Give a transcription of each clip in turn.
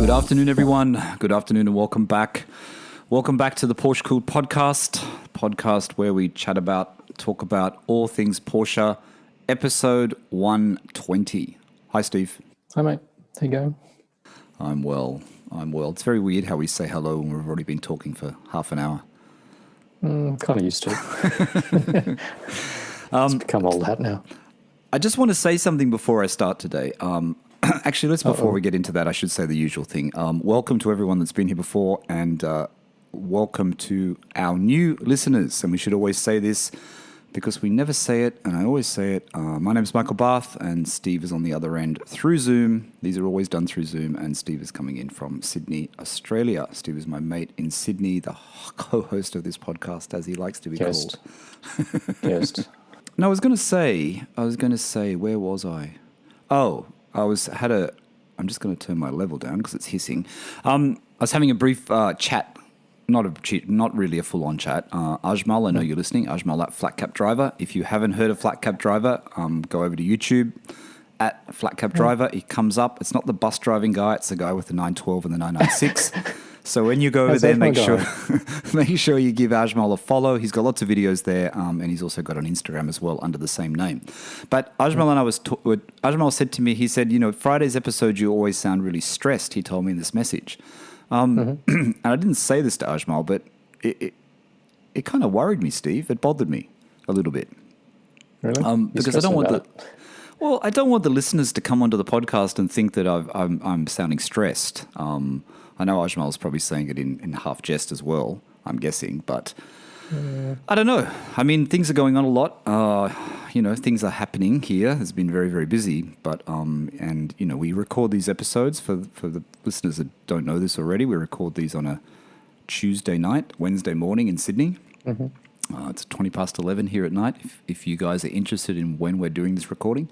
Good afternoon, everyone. Good afternoon and welcome back. Welcome back to the PorscheCooled Podcast where we talk about all things Porsche, episode 120. Hi, Steve. Hi, mate. How you going? I'm well. It's very weird how we say hello when we've already been talking for half an hour. Kind of used to. It's become old hat now. I just want to say something before I start today. Actually, before we get into that, I should say the usual thing. Welcome to everyone that's been here before, and welcome to our new listeners. And we should always say this because we never say it, and I always say it. My name is Michael Barth, and Steve is on the other end through Zoom. These are always done through Zoom, and Steve is coming in from Sydney, Australia. Steve is my mate in Sydney, the co-host of this podcast, as he likes to be called. Guest. No, I was going to say, where was I? Oh, I'm just going to turn my level down because it's hissing. I was having a brief chat, not really a full-on chat. Ajmal, I know you're listening. Ajmal at Flat Cap Driver. If you haven't heard of Flat Cap Driver, go over to YouTube at Flat Cap Driver. He comes up. It's not the bus driving guy. It's the guy with the 912 and the 996. So when you go over there, make sure you give Ajmal a follow. He's got lots of videos there, and he's also got on Instagram as well under the same name. But Ajmal and Ajmal said to me, he said, Friday's episode, you always sound really stressed. He told me in this message. And I didn't say this to Ajmal, but it kind of worried me, Steve. It bothered me a little bit. Really? Because I don't want the listeners to come onto the podcast and think that I'm sounding stressed. I know Ajmal's probably saying it in half jest as well, I'm guessing, but I don't know. I mean, things are going on a lot. Things are happening here. It's been very, very busy, but we record these episodes for the listeners that don't know this already. We record these on a Tuesday night, Wednesday morning in Sydney. Mm-hmm. It's 20 past 11 here at night. If you guys are interested in when we're doing this recording,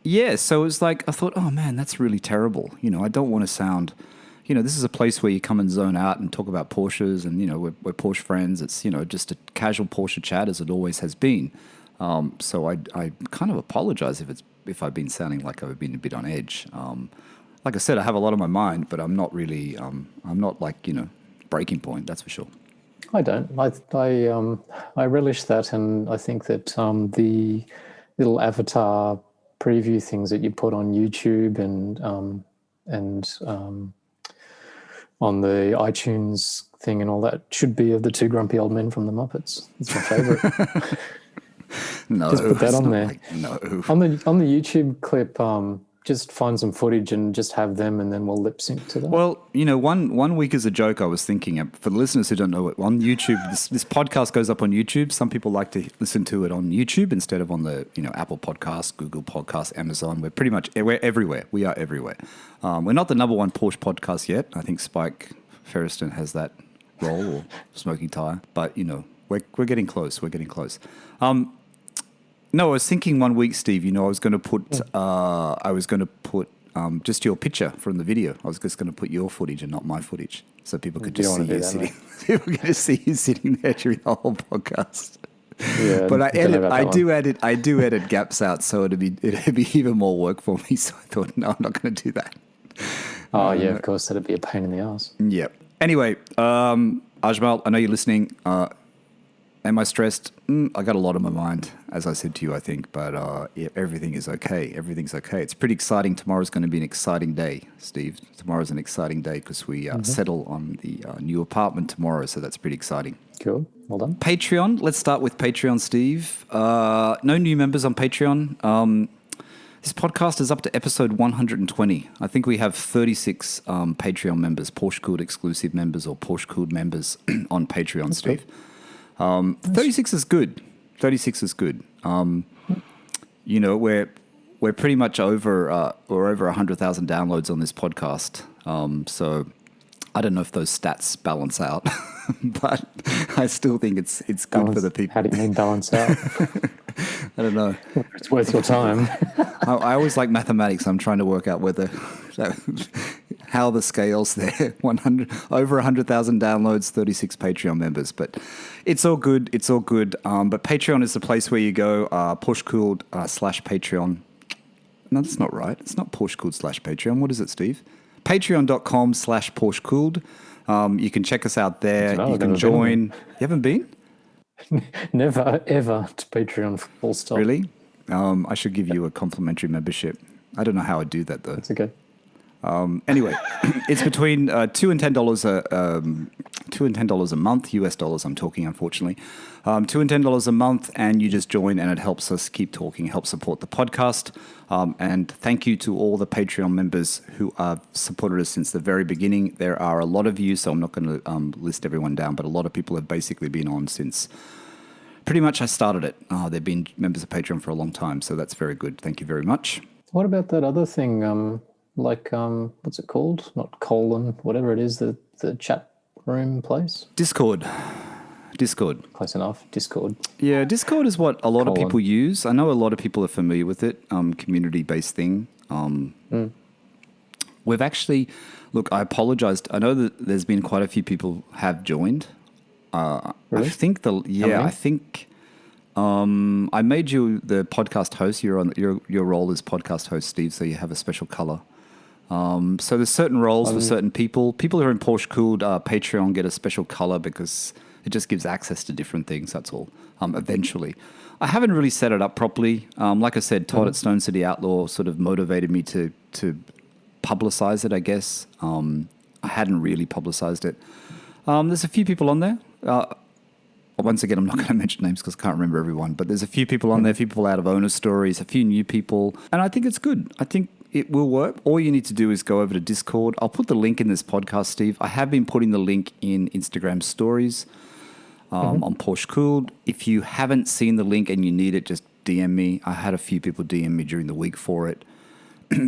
yeah, so it was like, I thought, oh man, that's really terrible. I don't want to sound, this is a place where you come and zone out and talk about Porsches and, we're Porsche friends. It's, just a casual Porsche chat as it always has been. So I kind of apologize if I've been sounding like I've been a bit on edge. Like I said, I have a lot on my mind, but I'm not really, I'm not like, breaking point, that's for sure. I don't. I relish that, and I think that the little avatar preview things that you put on YouTube and on the iTunes thing and all that should be of the two grumpy old men from the Muppets. It's my favorite. No, just put that on there. No. On the YouTube clip, just find some footage and just have them, and then we'll lip sync to that. Well, one week as a joke, I was thinking, for the listeners who don't know it, on YouTube, this podcast goes up on YouTube. Some people like to listen to it on YouTube instead of on the Apple Podcasts, Google Podcasts, Amazon. We're everywhere. We are everywhere. We're not the number one Porsche podcast yet. I think Spike Ferriston has that role, or Smoking Tire. But we're getting close. We're getting close. No, I was thinking one week, Steve, I was going to put just your picture from the video. I was just going to put your footage and not my footage, so people could just see you sitting. People could just see you sitting there during the whole podcast. Yeah, but I do edit gaps out, so it'd be even more work for me. So I thought, no, I'm not going to do that. Oh yeah, of course, that'd be a pain in the ass. Yeah. Anyway, Ajmal, I know you're listening. Am I stressed? I got a lot on my mind, as I said to you, I think. But everything is okay. Everything's okay. It's pretty exciting. Tomorrow's going to be an exciting day, Steve. Tomorrow's an exciting day because we settle on the new apartment tomorrow. So that's pretty exciting. Cool. Well done. Patreon. Let's start with Patreon, Steve. No new members on Patreon. This podcast is up to episode 120. I think we have 36 Patreon members, PorscheCooled exclusive members or PorscheCooled members on Patreon, that's Steve. Cool. 36 is good. 36 is good. We're pretty much over 100,000 downloads on this podcast. So I don't know if those stats balance out, but I still think it's good for the people. How do you mean balance out? I don't know. It's worth your time. I always like mathematics. I'm trying to work out how the scales there. Over 100,000 downloads, 36 Patreon members, but it's all good. It's all good. But Patreon is the place where you go. PorscheCooled /Patreon. No, that's not right. It's not PorscheCooled/Patreon. What is it, Steve? Patreon.com/PorscheCooled. You can check us out there. You can join. You haven't been? Never, ever to Patreon, full stop. Really? I should give you a complimentary membership. I don't know how I'd do that, though. That's okay. Anyway, it's between $2 and $10 a month, US dollars I'm talking, unfortunately. $2 and $10 a month, and you just join, and it helps us keep talking, helps support the podcast. And thank you to all the Patreon members who have supported us since the very beginning. There are a lot of you, so I'm not going to list everyone down, but a lot of people have basically been on since pretty much I started it. They've been members of Patreon for a long time, so that's very good. Thank you very much. What about that other thing? What's it called? Not colon, whatever it is, the chat room place? Discord. Close enough. Discord. Yeah, Discord is what a lot of people use. I know a lot of people are familiar with it, community-based thing. We've actually, look, I apologized. I know that there's been quite a few people have joined. Really? I think I made you the podcast host. You're on your role as podcast host, Steve, so you have a special color. So there's certain roles for certain people. People who are in PorscheCooled Patreon get a special color because it just gives access to different things. That's all. Eventually, I haven't really set it up properly. Like I said, Todd at Stone City Outlaw sort of motivated me to publicize it. I guess I hadn't really publicized it. There's a few people on there. Once again, I'm not going to mention names because I can't remember everyone. But there's a few people on there. A few people out of owner stories. A few new people, and I think it's good. I think it will work. All you need to do is go over to Discord. I'll put the link in this podcast, Steve. I have been putting the link in Instagram stories on PorscheCooled. If you haven't seen the link and you need it, just DM me. I had a few people DM me during the week for it.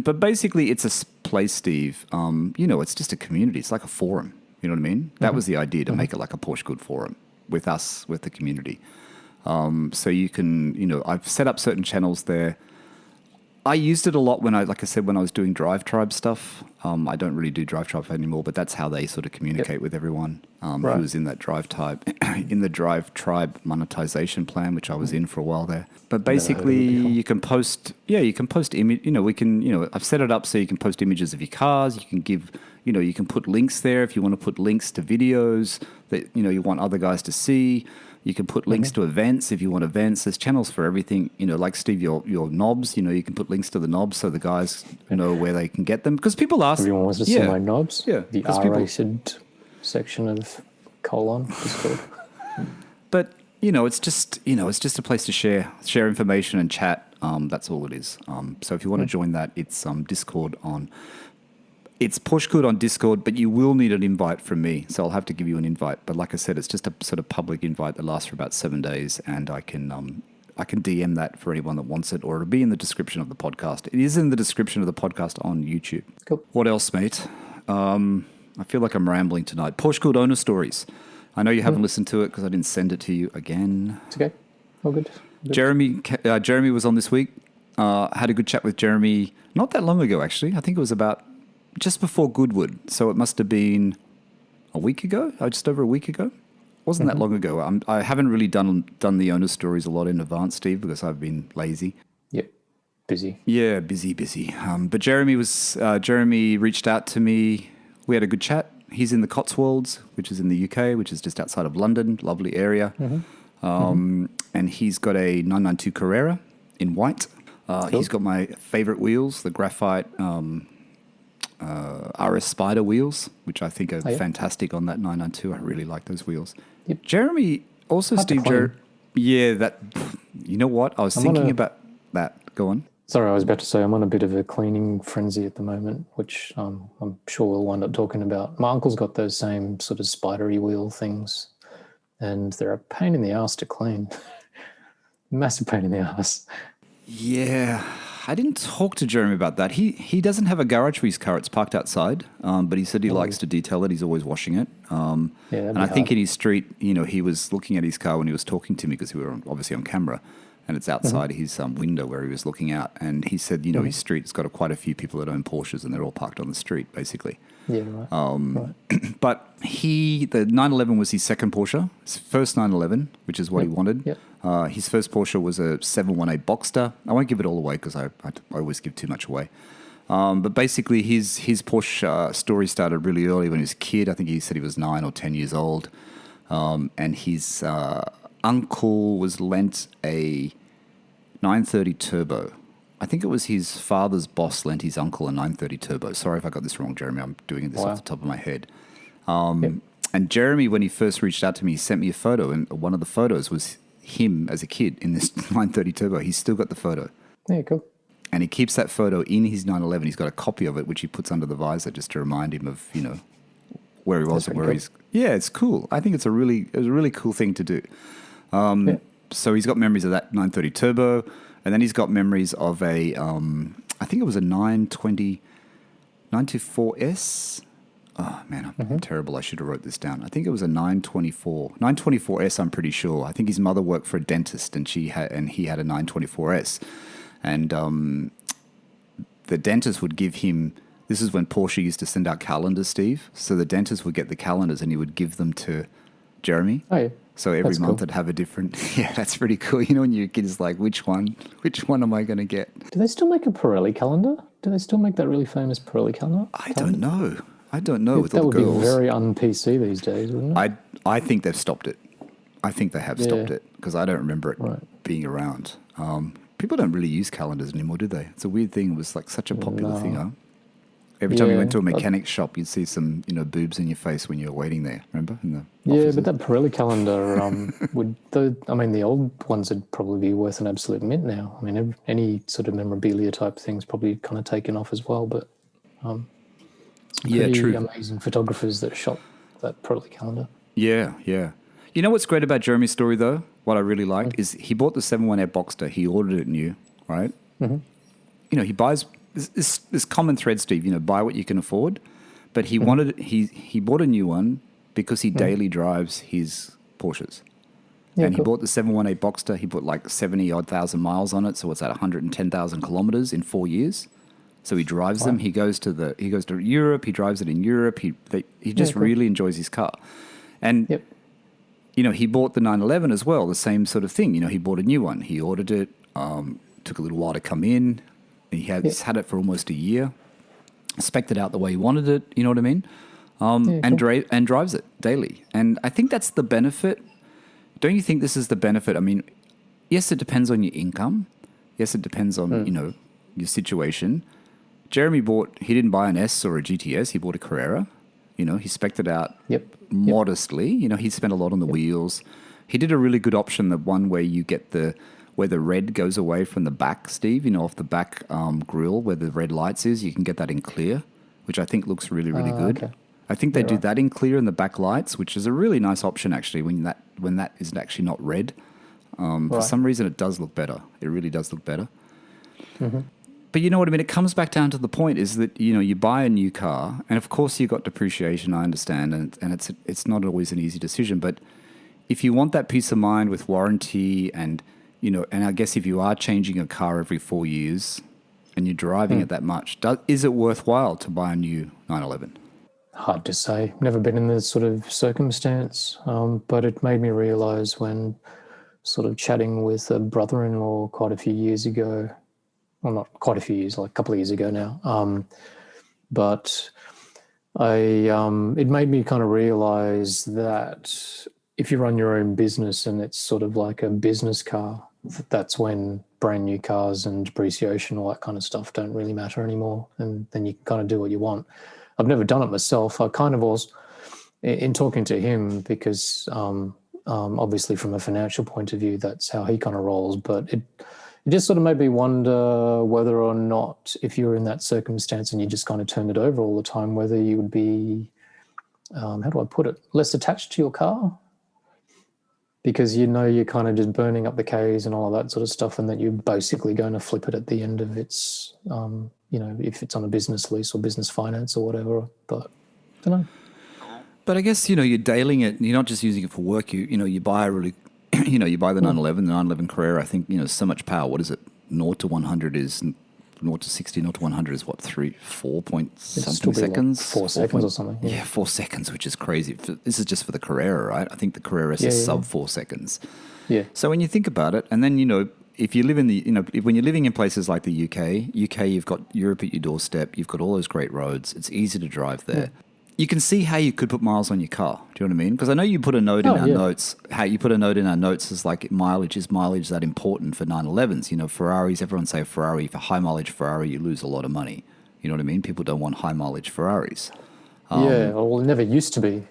But basically, it's a place, Steve. It's just a community. It's like a forum. You know what I mean? That was the idea, to make it like a PorscheCooled forum with us, with the community. So you can, I've set up certain channels there. I used it a lot when I was doing Drive Tribe stuff. I don't really do Drive Tribe anymore, but that's how they sort of communicate with everyone who's in that Drive Tribe, in the Drive Tribe monetization plan, which I was in for a while there. But basically, you can post image. I've set it up so you can post images of your cars. You can give, you can put links there if you want to put links to videos that you want other guys to see. You can put links to events if you want events. There's channels for everything. Like Steve, your knobs. You can put links to the knobs so the guys know where they can get them. Because people ask, everyone wants to see my knobs. Yeah, the R-rated section of colon Discord. But it's just a place to share information and chat. That's all it is. So if you want to join that, it's Discord on. It's PorscheCooled on Discord, but you will need an invite from me. So I'll have to give you an invite. But like I said, it's just a sort of public invite that lasts for about 7 days, and I can DM that for anyone that wants it, or it'll be in the description of the podcast. It is in the description of the podcast on YouTube. Cool. What else, mate? I feel like I'm rambling tonight. PorscheCooled owner stories. I know you haven't listened to it because I didn't send it to you again. It's okay. All good. Jeremy was on this week. Had a good chat with Jeremy not that long ago, actually. I think it was about just before Goodwood. So it must have been a week ago, just over a week ago. Wasn't that long ago. I haven't really done the owner stories a lot in advance, Steve, because I've been lazy. Yep. Busy. Yeah, busy. But Jeremy reached out to me. We had a good chat. He's in the Cotswolds, which is in the UK, which is just outside of London. Lovely area. And he's got a 992 Carrera in white. Cool. He's got my favorite wheels, the graphite RS Spider wheels, which I think are fantastic on that 992. I really like those wheels. Yep. Jeremy, also hard Steve, you know what? I was thinking about that. Go on. Sorry, I was about to say I'm on a bit of a cleaning frenzy at the moment, which I'm sure we'll wind up talking about. My uncle's got those same sort of spidery wheel things, and they're a pain in the ass to clean. Massive pain in the ass. Yeah, I didn't talk to Jeremy about that. He doesn't have a garage for his car. It's parked outside, but he said he likes to detail it. He's always washing it. And I think in his street, he was looking at his car when he was talking to me because we were obviously on camera, and it's outside his window where he was looking out. And he said, his street's got quite a few people that own Porsches, and they're all parked on the street, basically. Yeah, right. But the 911 was his second Porsche, his first 911, which is what he wanted. Yep. His first Porsche was a 718 Boxster. I won't give it all away because I always give too much away. But basically, his Porsche story started really early when he was a kid. I think he said he was 9 or 10 years old. And his uncle was lent a 930 Turbo. I think it was his father's boss lent his uncle a 930 Turbo. Sorry if I got this wrong, Jeremy. I'm doing this off the top of my head. And Jeremy, when he first reached out to me, he sent me a photo, and one of the photos was him as a kid in this 930 Turbo. He's still got the photo. Yeah, cool. And he keeps that photo in his 911. He's got a copy of it, which he puts under the visor just to remind him of, where he was and where he's... Yeah, it's cool. I think it's a really cool thing to do. So he's got memories of that 930 Turbo, and then he's got memories of a, I think it was a 924S. Oh, man, I'm terrible. I should have wrote this down. I think it was a 924S, I'm pretty sure. I think his mother worked for a dentist, and he had a 924S. And the dentist would give him... This is when Porsche used to send out calendars, Steve. So the dentist would get the calendars, and he would give them to Jeremy. Oh, yeah. So every month it'd have a different... Yeah, that's pretty cool. When your kid is like, which one am I going to get? Do they still make a Pirelli calendar? Do they still make that really famous Pirelli calendar? I don't know with that all the girls. That would be very un-PC these days, wouldn't it? I think they've stopped it. I think they have stopped it because I don't remember it being around. People don't really use calendars anymore, do they? It's a weird thing. It was like such a popular thing, huh? Every time you went to a mechanic shop, you'd see some, boobs in your face when you were waiting there. Remember? But that Pirelli calendar the old ones would probably be worth an absolute mint now. I mean, any sort of memorabilia type thing's probably kind of taken off as well. But true. Amazing photographers that shot that Pirelli calendar. Yeah. You know what's great about Jeremy's story though? What I really liked is he bought the 718 Boxster. He ordered it new, right? Mm-hmm. He buys. This common thread, Steve, buy what you can afford. But he he bought a new one because he daily drives his Porsches. Yeah, and he bought the 718 Boxster. He put like 70-odd thousand miles on it. So what's that, 110,000 kilometers in 4 years? So he drives them. He goes to Europe. He drives it in Europe. He just really enjoys his car. And, he bought the 911 as well, the same sort of thing. He bought a new one. He ordered it. Took a little while to come in. He's had it for almost a year, spec'd it out the way he wanted it, you know what I mean? And drives it daily. And I think that's the benefit. Don't you think this is the benefit? I mean, yes, it depends on your income. Yes, it depends on, your situation. Jeremy he didn't buy an S or a GTS, he bought a Carrera. He spec'd it out modestly. He spent a lot on the wheels. He did a really good option, the one where you get where the red goes away from the back, Steve, off the back grille where the red lights is, you can get that in clear, which I think looks really, really good. Okay. I think they do that in clear in the back lights, which is a really nice option actually when that is actually not red. For some reason it does look better. It really does look better. Mm-hmm. But you know what I mean? It comes back down to the point is that, you buy a new car and of course you've got depreciation, I understand, and it's not always an easy decision, but if you want that peace of mind with warranty and and I guess if you are changing a car every 4 years and you're driving it that much, is it worthwhile to buy a new 911? Hard to say. Never been in this sort of circumstance, but it made me realise when sort of chatting with a brother-in-law quite a few years ago, well, not quite a few years, like a couple of years ago now, but it made me kind of realise that if you run your own business and it's sort of like a business car, that's when brand new cars and depreciation, all that kind of stuff don't really matter anymore. And then you can kind of do what you want. I've never done it myself. I kind of was in talking to him because obviously from a financial point of view, that's how he kind of rolls. But it just sort of made me wonder whether or not if you're in that circumstance and you just kind of turn it over all the time, whether you would be, how do I put it, less attached to your car. Because you're kind of just burning up the Ks and all of that sort of stuff, and that you're basically going to flip it at the end of its, if it's on a business lease or business finance or whatever. But I don't know. But I guess, you're dailing it. You're not just using it for work. You buy a really, you buy the 911, the 911 Carrera. I think, so much power. What is it? 0 to 100 is 0 to 60, 0 to 100 is what, 4 point It'd something still be seconds? like 4 seconds or something. Yeah, 4 seconds, which is crazy. This is just for the Carrera, right? I think the Carrera is sub 4 seconds. Yeah. So when you think about it, and then, if you live in when you're living in places like the UK, you've got Europe at your doorstep, you've got all those great roads, it's easy to drive there. Yeah. You can see how you could put miles on your car. Do you know what I mean? Because I know you put a note in our notes. How you put a note in our notes is like mileage that important for 911s? Ferraris. Everyone say Ferrari, for high mileage Ferrari, you lose a lot of money. You know what I mean? People don't want high mileage Ferraris. Well, it never used to be.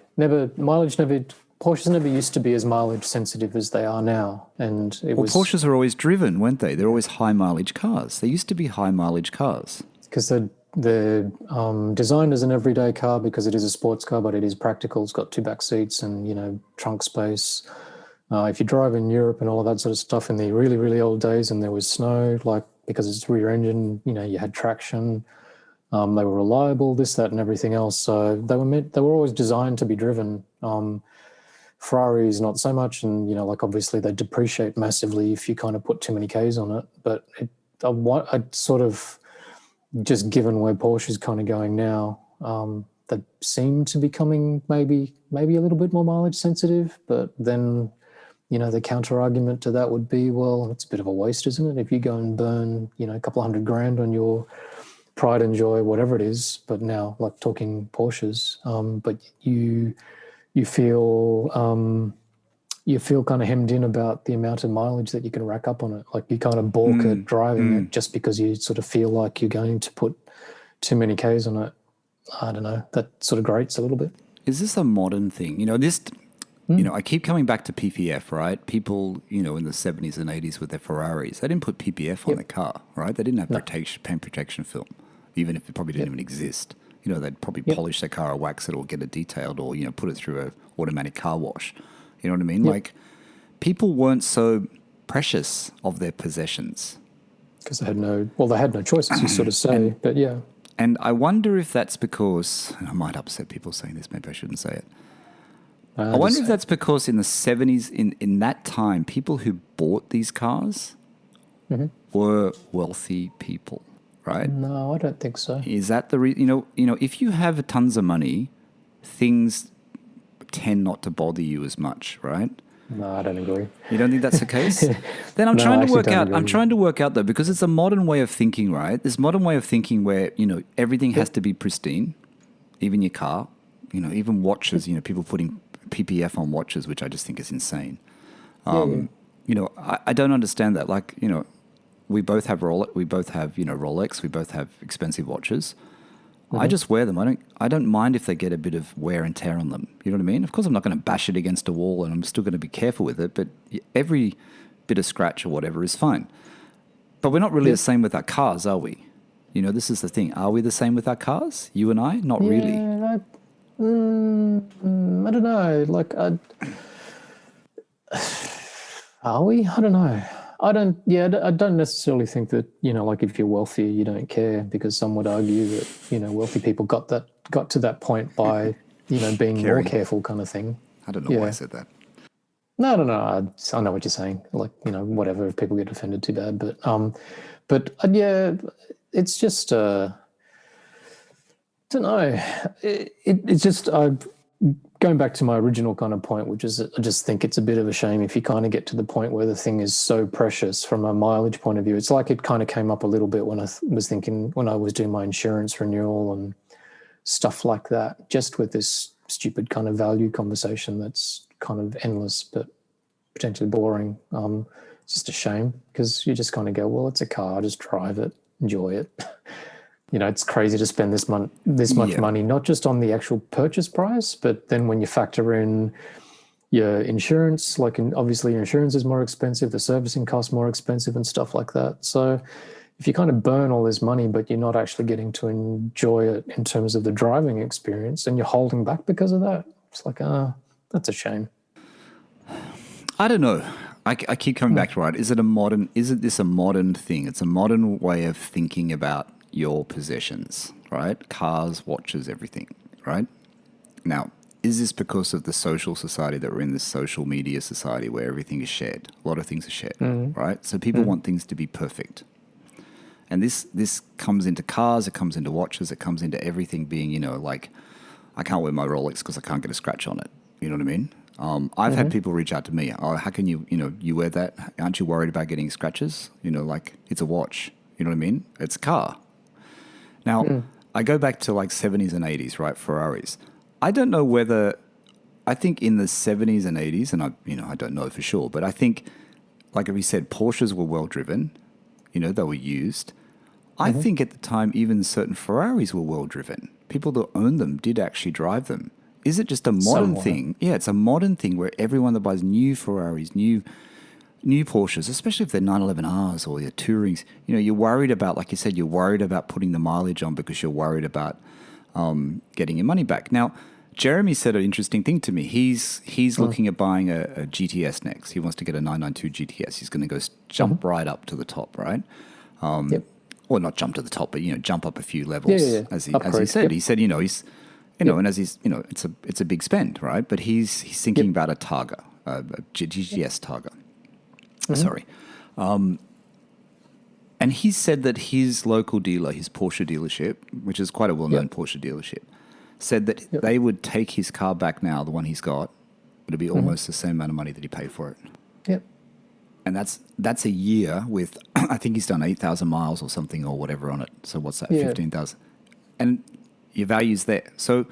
Porsches never used to be as mileage sensitive as they are now, and Porsches are always driven, weren't they? They're always high mileage cars. They used to be high mileage cars because they're designed as an everyday car because it is a sports car, but it is practical. It's got 2 back seats and trunk space. If you drive in Europe and all of that sort of stuff in the really, really old days, and there was snow, like because it's rear engine, you had traction. They were reliable, this, that, and everything else. So they were always designed to be driven. Ferraris not so much, and obviously they depreciate massively if you kind of put too many Ks on it. But I sort of, just given where Porsche is kind of going now, they seem to be coming maybe a little bit more mileage sensitive. But then, the counter argument to that would be, well, it's a bit of a waste, isn't it? If you go and burn, a couple of $100,000 on your pride and joy, whatever it is. But now, like talking Porsches, but you feel kind of hemmed in about the amount of mileage that you can rack up on it. Like you kind of balk at driving it just because you sort of feel like you're going to put too many Ks on it. I don't know. That sort of grates a little bit. Is this a modern thing? I keep coming back to PPF, right? People, in the 70s and 80s with their Ferraris, they didn't put PPF on their car, right? They didn't have paint protection film, even if it probably didn't even exist. They'd probably polish their car or wax it or get it detailed or, put it through an automatic car wash. You know what I mean? Yep. Like, people weren't so precious of their possessions. Because they had no choices, you sort of say, but yeah. And I wonder if that's because, and I might upset people saying this, maybe I shouldn't say it. I wonder if that's because in the 70s, in that time, people who bought these cars were wealthy people. Right? No, I don't think so. Is that the reason? If you have tons of money, things tend not to bother you as much, right? No, I don't agree. You don't think that's the case? Then I'm trying to work out though, because it's a modern way of thinking, right? This modern way of thinking where everything has to be pristine, even your car, even watches. People putting PPF on watches, which I just think is insane. I don't understand that. Like, we both have Rolex. We both have, Rolex. We both have expensive watches. I just wear them. I don't mind if they get a bit of wear and tear on them. You know what I mean? Of course, I'm not going to bash it against a wall, and I'm still going to be careful with it. But every bit of scratch or whatever is fine. But we're not really the same with our cars, are we? This is the thing. Are we the same with our cars? You and I? Not really. I don't know. Like, are we? I don't know. I don't necessarily think that, like if you're wealthy, you don't care, because some would argue that, wealthy people got to that point by, being more careful kind of thing. I don't know why I said that. No. I know what you're saying. Like, whatever, if people get offended, too bad. But it's just, I don't know. It's just, going back to my original kind of point, which is I just think it's a bit of a shame if you kind of get to the point where the thing is so precious from a mileage point of view. It's like it kind of came up a little bit when I was thinking, when I was doing my insurance renewal and stuff like that, just with this stupid kind of value conversation that's kind of endless but potentially boring. It's just a shame, because you just kind of go, well, it's a car, just drive it, enjoy it. It's crazy to spend this much money, not just on the actual purchase price, but then when you factor in your insurance, obviously your insurance is more expensive, the servicing costs more expensive and stuff like that. So if you kind of burn all this money, but you're not actually getting to enjoy it in terms of the driving experience, and you're holding back because of that, it's like, that's a shame. I don't know. I keep coming back to, right, isn't this a modern thing? It's a modern way of thinking about your possessions, right? Cars, watches, everything, right? Now, is this because of the social society that we're in, this social media society where everything is shared? A lot of things are shared, right? So people want things to be perfect. And this comes into cars, it comes into watches, it comes into everything being, like, I can't wear my Rolex because I can't get a scratch on it. You know what I mean? I've had people reach out to me. Oh, how can you wear that? Aren't you worried about getting scratches? Like, it's a watch. You know what I mean? It's a car. Now, I go back to like 70s and 80s, right? Ferraris. I don't know whether, I think in the 70s and 80s, and I don't know for sure, but I think, like we said, Porsches were well driven. They were used. I think at the time, even certain Ferraris were well driven. People that owned them did actually drive them. Is it just a modern thing? Yeah, it's a modern thing where everyone that buys new Ferraris, new Porsches, especially if they're 911Rs or your Tourings, you're worried about, like you said, you're worried about putting the mileage on because you're worried about getting your money back. Now, Jeremy said an interesting thing to me. He's looking at buying a GTS next. He wants to get a 992 GTS. He's going to go jump right up to the top, right? Or not jump to the top, but jump up a few levels. As he said. He said, he's and as he's it's a big spend, right? But he's thinking about a Targa, a GTS Targa. Sorry. And he said that his local dealer, his Porsche dealership, which is quite a well-known Porsche dealership, said that they would take his car back now, the one he's got, it'll be almost the same amount of money that he paid for it. Yep. And that's a year with, I think he's done 8,000 miles or something or whatever on it. So what's that, 15,000? And your value's there. So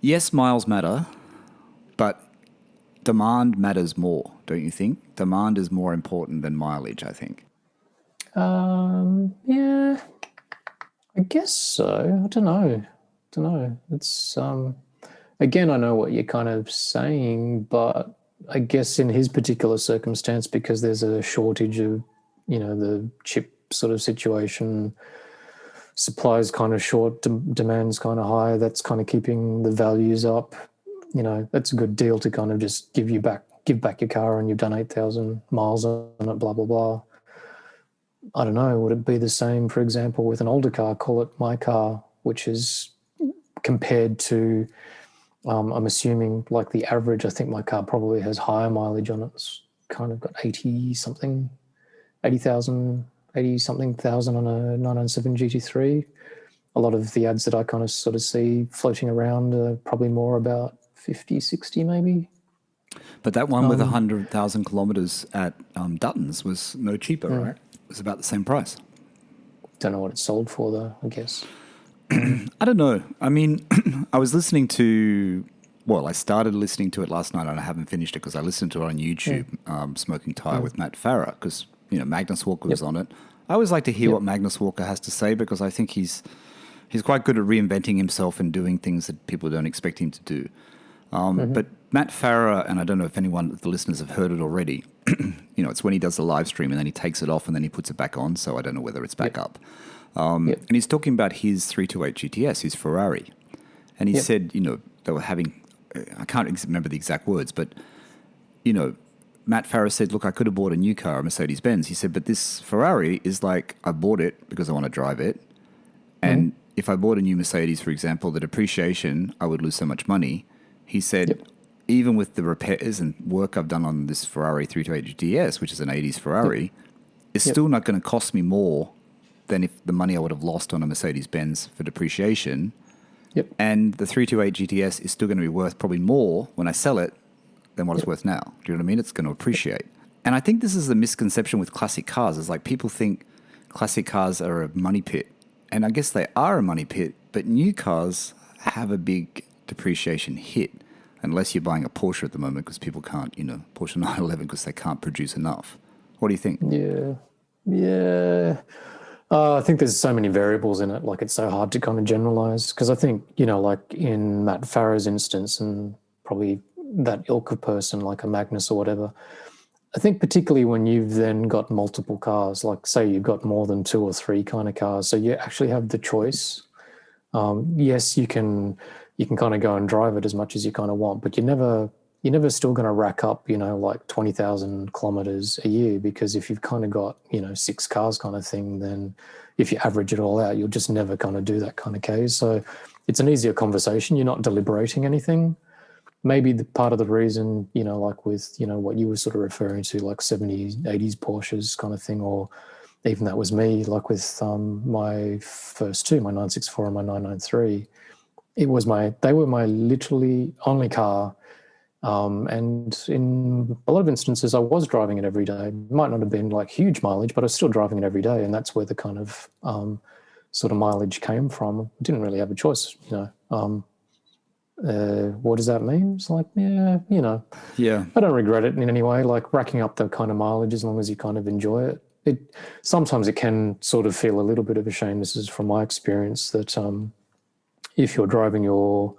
yes, miles matter, but demand matters more, don't you think? Demand is more important than mileage, I think. Yeah, I guess so. I don't know. It's, again, I know what you're kind of saying, but I guess in his particular circumstance, because there's a shortage of, the chip sort of situation, supply's kind of short, demand's kind of high, that's kind of keeping the values up. That's a good deal to kind of just give back your car and you've done 8,000 miles on it, blah, blah, blah. I don't know, would it be the same, for example, with an older car, call it my car, which is compared to, I'm assuming like the average, I think my car probably has higher mileage on it. It's kind of got 80-something thousand on a 997 GT3. A lot of the ads that I kind of sort of see floating around are probably more about 50, 60 maybe. But that one with 100,000 kilometers at Dutton's was no cheaper, right? It was about the same price. Don't know what it sold for though, I guess. I don't know. I mean, I started listening to it last night and I haven't finished it because I listened to it on YouTube, Smoking Tire with Matt Farah, because, Magnus Walker was on it. I always like to hear what Magnus Walker has to say because I think he's quite good at reinventing himself and doing things that people don't expect him to do. But Matt Farah, and I don't know if anyone of the listeners have heard it already, it's when he does the live stream and then he takes it off and then he puts it back on, so I don't know whether it's back up. And he's talking about his 328 GTS, his Ferrari. And he said, they were having, I can't remember the exact words, but, Matt Farah said, look, I could have bought a new car, a Mercedes-Benz. He said, but this Ferrari is like, I bought it because I want to drive it. And if I bought a new Mercedes, for example, the depreciation, I would lose so much money. He said, even with the repairs and work I've done on this Ferrari 328 GTS, which is an 80s Ferrari, it's still not going to cost me more than if the money I would have lost on a Mercedes-Benz for depreciation. And the 328 GTS is still going to be worth probably more when I sell it than what it's worth now. Do you know what I mean? It's going to appreciate. And I think this is the misconception with classic cars. Is like people think classic cars are a money pit. And I guess they are a money pit, but new cars have a big depreciation hit unless you're buying a Porsche at the moment because people can't, Porsche 911 because they can't produce enough. What do you think? Yeah. I think there's so many variables in it. Like it's so hard to kind of generalize because I think, like in Matt Farah's instance and probably that ilk of person like a Magnus or whatever, I think particularly when you've then got multiple cars, like say you've got more than 2 or 3 kind of cars, so you actually have the choice. Yes, you can kind of go and drive it as much as you kind of want, but you're never still going to rack up, like 20,000 kilometers a year, because if you've kind of got, 6 cars kind of thing, then if you average it all out, you'll just never kind of do that kind of case. So it's an easier conversation. You're not deliberating anything. Maybe the part of the reason, like with, what you were sort of referring to, like 70s, 80s Porsches kind of thing, or even that was me, like with my first two, my 964 and my 993. They were my literally only car. And in a lot of instances, I was driving it every day. It might not have been like huge mileage, but I was still driving it every day. And that's where the kind of sort of mileage came from. I didn't really have a choice, what does that mean? It's like, yeah. I don't regret it in any way, like racking up the kind of mileage as long as you kind of enjoy it. Sometimes it can sort of feel a little bit of a shame. This is from my experience that if you're driving your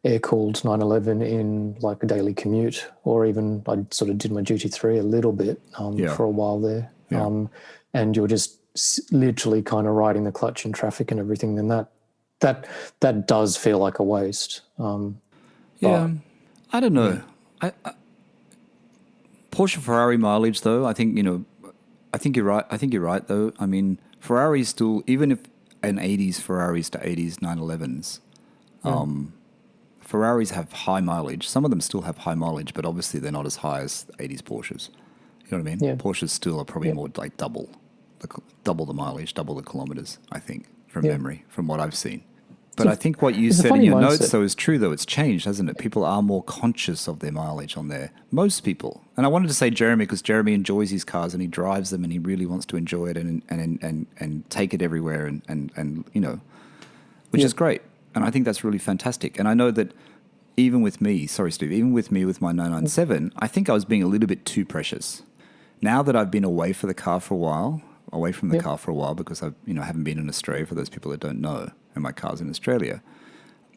air-cooled 911 in like a daily commute, or even I sort of did my duty 3 a little bit for a while there, and you're just literally kind of riding the clutch in traffic and everything, then that does feel like a waste. I don't know. I Porsche Ferrari mileage though, I think you're right though. I mean, Ferrari's still, even if an 80s Ferraris to 80s 911s, Ferraris have high mileage. Some of them still have high mileage, but obviously they're not as high as 80s Porsches. You know what I mean? Yeah. Porsches still are probably more like double the mileage, double the kilometers, I think, from memory, from what I've seen. But I think what you said in your notes, though, is true, though. It's changed, hasn't it? People are more conscious of their mileage on there. Most people. And I wanted to say Jeremy, because Jeremy enjoys his cars and he drives them and he really wants to enjoy it and take it everywhere and which is great. And I think that's really fantastic. And I know that even with me, sorry, Steve, with my 997, I think I was being a little bit too precious. Now that I've been away from the car for a while, because I haven't been in Australia, for those people that don't know, and my car's in Australia.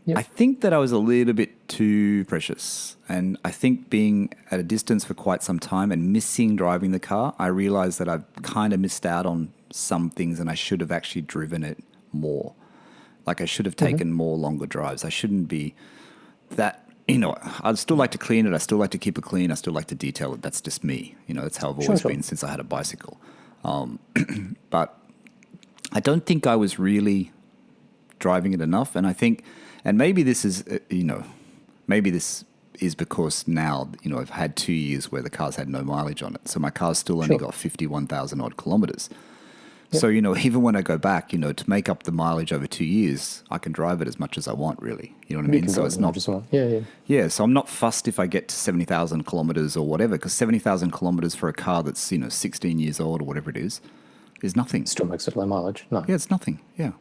Yep. I think that I was a little bit too precious. And I think being at a distance for quite some time and missing driving the car, I realized that I've kind of missed out on some things and I should have actually driven it more. Like I should have taken more longer drives. I shouldn't be that, I'd still like to clean it. I still like to keep it clean. I still like to detail it. That's just me. That's how I've always been since I had a bicycle. But I don't think I was really driving it enough. And I think, and maybe this is, maybe this is because now, I've had 2 years where the car's had no mileage on it. So my car's still only got 51,000 odd kilometers. Yep. So, even when I go back, to make up the mileage over 2 years, I can drive it as much as I want, really. You know what I mean? So it's not, yeah. So I'm not fussed if I get to 70,000 kilometers or whatever, because 70,000 kilometers for a car that's, 16 years old or whatever it is nothing. Still makes it low mileage. No. Yeah, it's nothing. Yeah.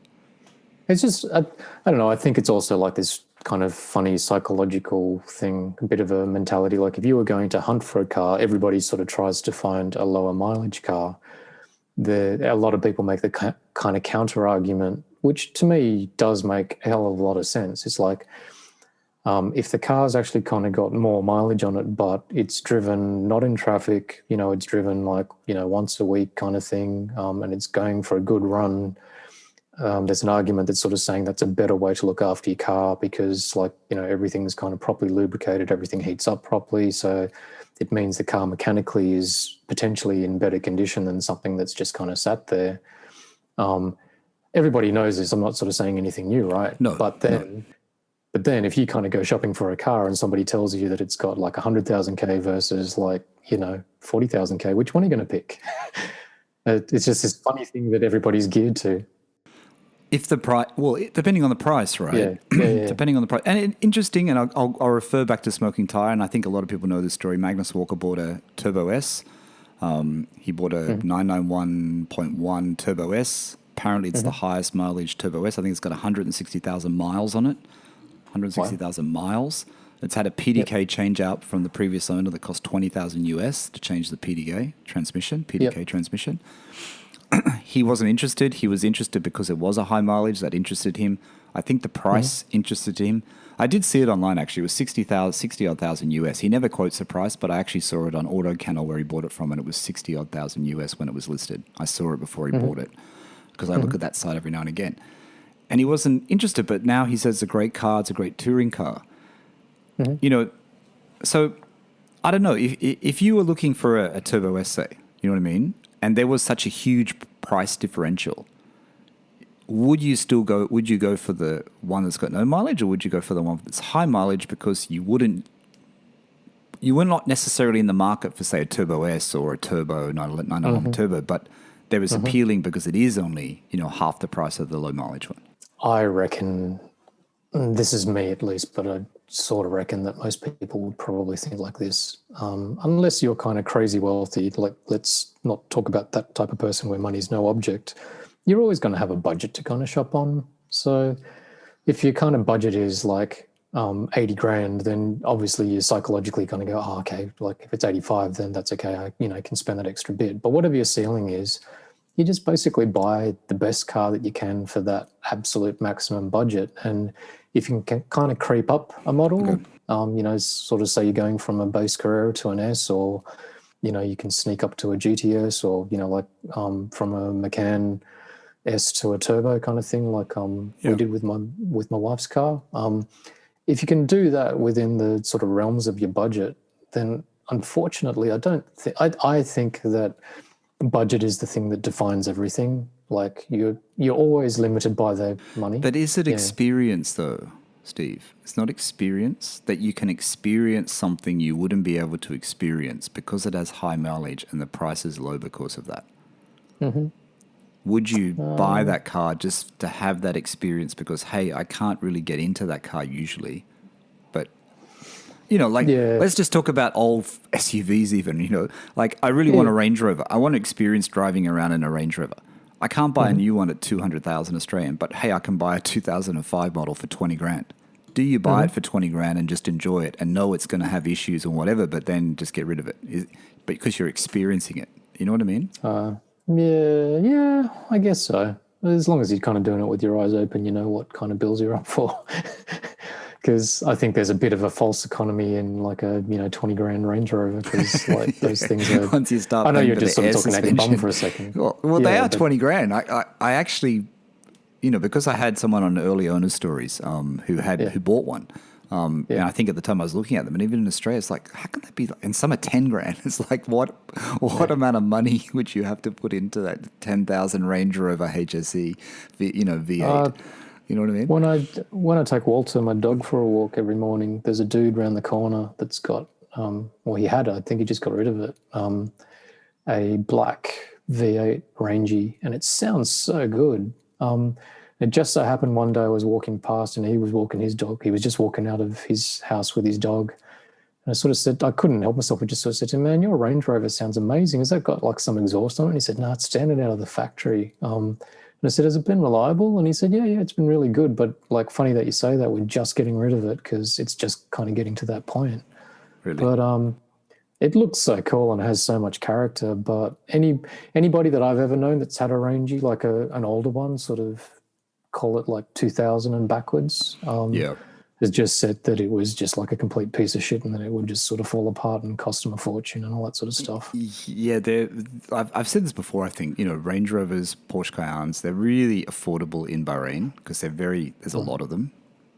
It's just, I don't know. I think it's also like this kind of funny psychological thing, a bit of a mentality. Like if you were going to hunt for a car, everybody sort of tries to find a lower mileage car. A lot of people make the kind of counter argument, which to me does make a hell of a lot of sense. It's like if the car's actually kind of got more mileage on it, but it's driven not in traffic, it's driven like, once a week kind of thing, and it's going for a good run. There's an argument that's sort of saying that's a better way to look after your car because everything's kind of properly lubricated, everything heats up properly. So it means the car mechanically is potentially in better condition than something that's just kind of sat there. Everybody knows this. I'm not sort of saying anything new, right? No. But then if you kind of go shopping for a car and somebody tells you that it's got like 100,000 K versus 40,000 K, which one are you going to pick? It's just this funny thing that everybody's geared to. If the price, depending on the price, right? Yeah. Depending on the price. And interesting, and I'll refer back to Smoking Tire, and I think a lot of people know this story. Magnus Walker bought a Turbo S. He bought a 991.1 Turbo S. Apparently it's the highest mileage Turbo S. I think it's got 160,000 miles on it. 160,000 miles. It's had a PDK change out from the previous owner that cost $20,000 US to change the PDK transmission. He wasn't interested. He was interested because it was a high mileage that interested him. I think the price interested him. I did see it online, actually. It was 60-odd thousand US. He never quotes the price, but I actually saw it on AutoCanal where he bought it from, and it was 60-odd thousand US when it was listed. I saw it before he bought it because I look at that site every now and again. And he wasn't interested, but now he says it's a great car. It's a great touring car. So I don't know. If you were looking for a Turbo S, say, you know what I mean? And there was such a huge price differential, would you go for the one that's got no mileage, or would you go for the one that's high mileage because you were not necessarily in the market for, say, a Turbo S or a Turbo 911 Turbo, but there was appealing because it is only, half the price of the low mileage one? I reckon, this is me at least, but I sort of reckon that most people would probably think like this. Unless you're kind of crazy wealthy, like let's not talk about that type of person where money's no object. You're always going to have a budget to kind of shop on. So if your kind of budget is like 80 grand, then obviously you're psychologically going to go, oh, okay, like if it's 85, then that's okay. I can spend that extra bit. But whatever your ceiling is, you just basically buy the best car that you can for that absolute maximum budget. And if you can kind of creep up a model, sort of say you're going from a base Carrera to an S, or, you can sneak up to a GTS, or, from a Macan S to a turbo kind of thing, like we did with my wife's car. If you can do that within the sort of realms of your budget, then unfortunately, I think that budget is the thing that defines everything. Like you're always limited by the money. But is it experience though, Steve? It's not experience that you can experience something you wouldn't be able to experience because it has high mileage and the price is low because of that. Mm-hmm. Would you buy that car just to have that experience because, hey, I can't really get into that car usually? But, let's just talk about old SUVs even, Like, I really want a Range Rover. I want to experience driving around in a Range Rover. I can't buy a new one at 200,000 Australian, but, hey, I can buy a 2005 model for 20 grand. Do you buy it for 20 grand and just enjoy it and know it's going to have issues or whatever, but then just get rid of it? Because you're experiencing it. You know what I mean? Yeah, I guess so. As long as you're kind of doing it with your eyes open, you know what kind of bills you're up for. Because I think there's a bit of a false economy in like a 20 grand Range Rover, because like those things are. Once you start, I know you're just sort of talking out your bum for a second. Well, they are 20 grand. I actually, because I had someone on early owner stories who bought one. And I think at the time I was looking at them, and even in Australia, it's like, how can that be? And some are 10 grand. It's like, what amount of money would you have to put into that 10,000 Range Rover HSE, V8? You know what I mean? When I take Walter, my dog, for a walk every morning, there's a dude around the corner that's got, he had, I think he just got rid of it, a black V8 Rangy, and it sounds so good. It just so happened one day I was walking past and he was walking his dog. He was just walking out of his house with his dog. And I sort of said, I couldn't help myself. I just sort of said to him, man, your Range Rover sounds amazing. Has that got like some exhaust on it? And he said, no, it's standing out of the factory. And I said, has it been reliable? And he said, yeah, it's been really good. But like, funny that you say that, we're just getting rid of it because it's just kind of getting to that point. Really? But it looks so cool and has so much character. But anybody that I've ever known that's had a Rangy, like an older one, sort of, call it like 2000 and backwards, has just said that it was just like a complete piece of shit and that it would just sort of fall apart and cost them a fortune and all that sort of stuff. Yeah, I've said this before, I think, Range Rovers, Porsche Cayennes, they're really affordable in Bahrain because there's a lot of them,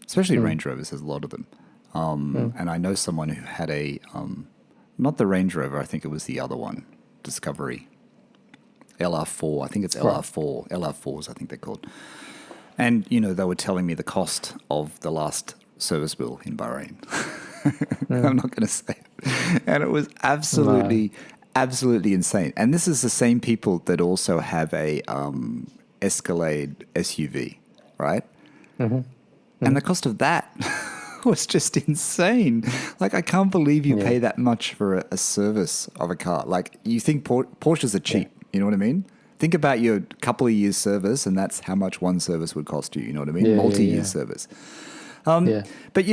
especially Range Rovers, there's a lot of them. And I know someone who had not the Range Rover, I think it was the other one, Discovery, LR4, I think it's LR4, LR4s I think they're called. And, they were telling me the cost of the last service bill in Bahrain. I'm not going to say it. And it was absolutely insane. And this is the same people that also have a Escalade SUV, right? And the cost of that was just insane. Like, I can't believe you pay that much for a service of a car. Like, you think Porsches are cheap, you know what I mean? Think about your couple of years service, and that's how much one service would cost you. You know what I mean? Multi-year service. But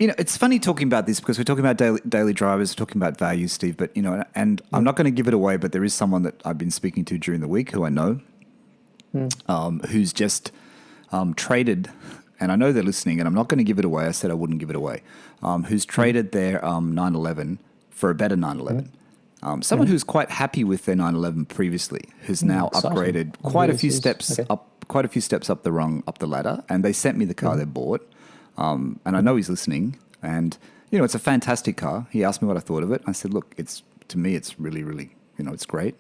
it's funny talking about this because we're talking about daily drivers, we're talking about values, Steve. But and I'm not going to give it away, but there is someone that I've been speaking to during the week who I know, who's just traded. And I know they're listening, and I'm not going to give it away. I said I wouldn't give it away. Who's traded their 911 for a better 911. Someone who's quite happy with their 911 previously, who's now upgraded quite a few steps up the ladder, and they sent me the car they bought, and I know he's listening, and it's a fantastic car. He asked me what I thought of it. I said, look, to me it's really, really, it's great.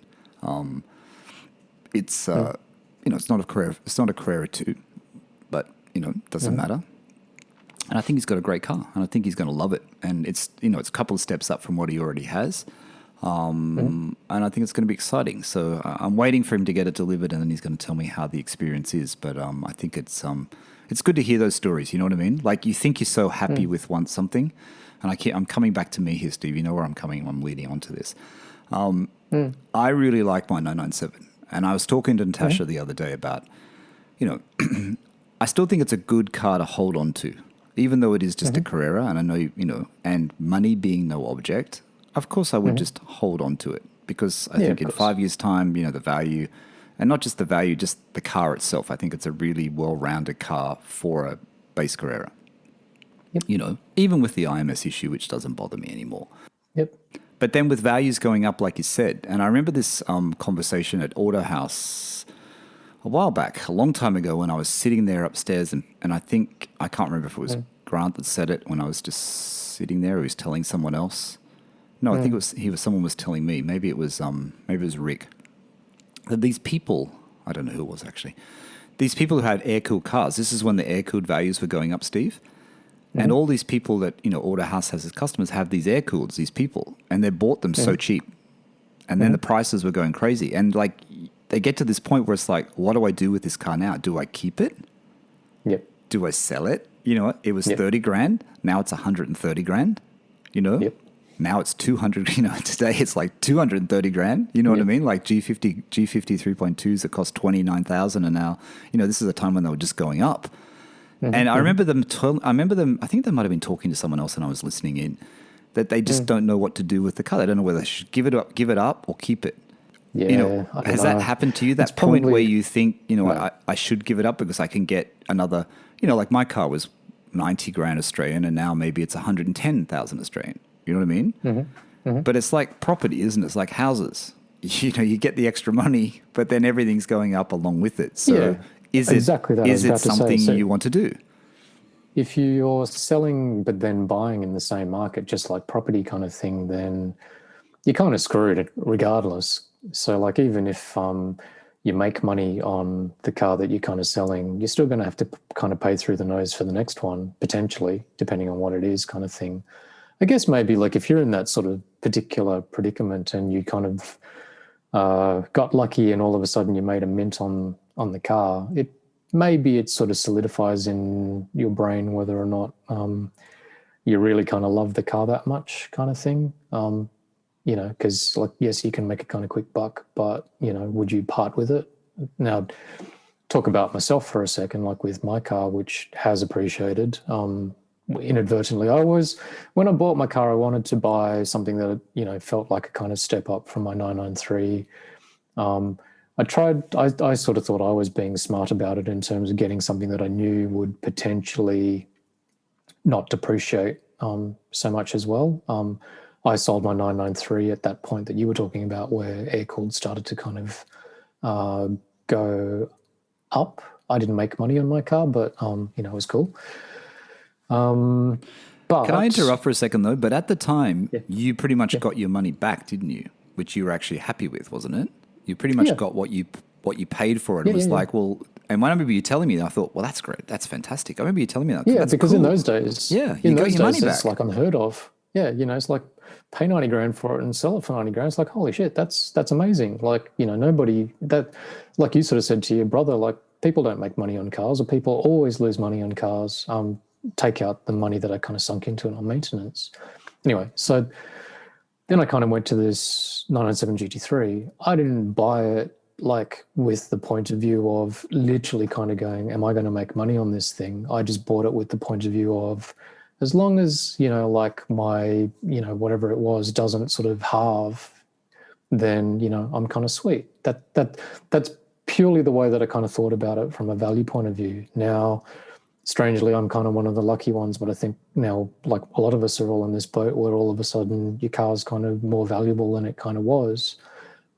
It's it's not a Carrera 2, but it doesn't matter. And I think he's got a great car, and I think he's going to love it. And it's a couple of steps up from what he already has. And I think it's going to be exciting. So I'm waiting for him to get it delivered, and then he's going to tell me how the experience is. But I think it's good to hear those stories. You know what I mean? Like you think you're so happy with something, and I'm coming back to me here, Steve. You know where I'm coming. I'm leading on to this. I really like my 997, and I was talking to Natasha the other day about, I still think it's a good car to hold on to, even though it is just a Carrera, and I know and money being no object. Of course, I would just hold on to it because I think in 5 years' time, the value, and not just the value, just the car itself. I think it's a really well-rounded car for a base Carrera. Yep. Even with the IMS issue, which doesn't bother me anymore. Yep. But then with values going up, like you said, and I remember this conversation at Auto House a while back, a long time ago, when I was sitting there upstairs, and I can't remember if it was Grant that said it when I was just sitting there, or he was telling someone else. No, I think someone was telling me. Maybe it was Rick. That these people, I don't know who it was actually. These people who had air-cooled cars. This is when the air-cooled values were going up, Steve. And all these people that Auto House has as customers have these air-cooleds. These people, and they bought them so cheap, and then the prices were going crazy. And like they get to this point where it's like, what do I do with this car now? Do I keep it? Yep. Do I sell it? You know what? It was 30 grand. Now it's 130 grand. Yep. Now it's 200, today it's like 230 grand. You know what I mean? Like G50 3.2s that cost 29,000 and now, this is a time when they were just going up. And I remember them, I think they might have been talking to someone else and I was listening in, that they just don't know what to do with the car. They don't know whether they should give it up or keep it. Yeah. Has that happened to you? That point where you think, I should give it up because I can get another, like my car was 90 grand Australian and now maybe it's 110,000 Australian. You know what I mean? But it's like property, isn't it? It's like houses. You get the extra money, but then everything's going up along with it. So is it something you want to do? If you're selling but then buying in the same market, just like property kind of thing, then you're kind of screwed regardless. So like even if you make money on the car that you're kind of selling, you're still going to have to kind of pay through the nose for the next one, potentially, depending on what it is kind of thing. I guess maybe like if you're in that sort of particular predicament and you kind of got lucky and all of a sudden you made a mint on the car, it sort of solidifies in your brain whether or not you really kind of love the car that much kind of thing. Because like, yes, you can make a kind of quick buck, but, would you part with it? Now, talk about myself for a second, like with my car, which has appreciated, inadvertently. When I bought my car, I wanted to buy something that, felt like a kind of step up from my 993. I sort of thought I was being smart about it in terms of getting something that I knew would potentially not depreciate so much as well. I sold my 993 at that point that you were talking about where Aircooled started to kind of go up. I didn't make money on my car, but, it was cool. But can I interrupt for a second though? But at the time, you pretty much got your money back, didn't you? Which you were actually happy with, wasn't it? You pretty much got what you paid for it. It was like, well, and when I remember you telling me that, I thought, well, that's great, that's fantastic. I remember you telling me that. Yeah, that's because cool. in those days, you got your money back. It's like unheard of. Yeah, it's like pay 90 grand for it and sell it for 90 grand. It's like, holy shit, that's amazing. Like, nobody that, like you sort of said to your brother, like people don't make money on cars, or people always lose money on cars. Take out the money that I kind of sunk into it on maintenance. Anyway, so then I kind of went to this 997 GT3. I didn't buy it like with the point of view of literally kind of going, am I going to make money on this thing? I just bought it with the point of view of, as long as, like my, whatever it was doesn't sort of halve, then, I'm kind of sweet. That's purely the way that I kind of thought about it from a value point of view. Now, strangely, I'm kind of one of the lucky ones, but I think now, like a lot of us are all in this boat where all of a sudden your car's kind of more valuable than it kind of was.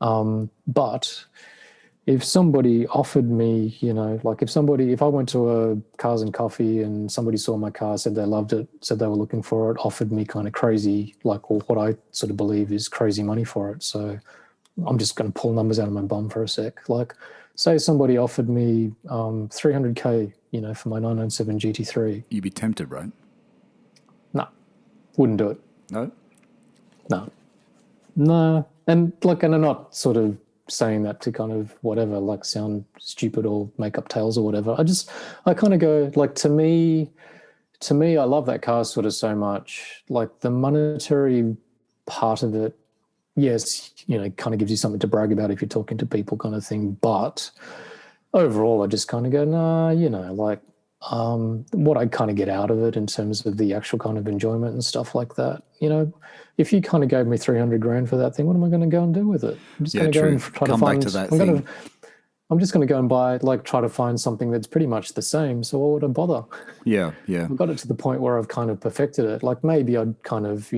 But if somebody offered me, if I went to a Cars and Coffee and somebody saw my car, said they loved it, said they were looking for it, offered me kind of crazy, like, or what I sort of believe is crazy money for it. So I'm just going to pull numbers out of my bum for a sec. Like, say somebody offered me 300K, for my 997 GT3. You'd be tempted, right? No, wouldn't do it. No? No. No, and I'm not sort of saying that to kind of whatever, like sound stupid or make up tales or whatever. I kind of go like to me, I love that car sort of so much. Like the monetary part of it, yes, kind of gives you something to brag about if you're talking to people, kind of thing. But overall, I just kind of go, nah, what I kind of get out of it in terms of the actual kind of enjoyment and stuff like that. If you kind of gave me 300 grand for that thing, what am I going to go and do with it? I'm just going to go and try to find. I'm just going to go and buy, try to find something that's pretty much the same. So why would I bother? Yeah. I've got it to the point where I've kind of perfected it. Like maybe I'd kind of,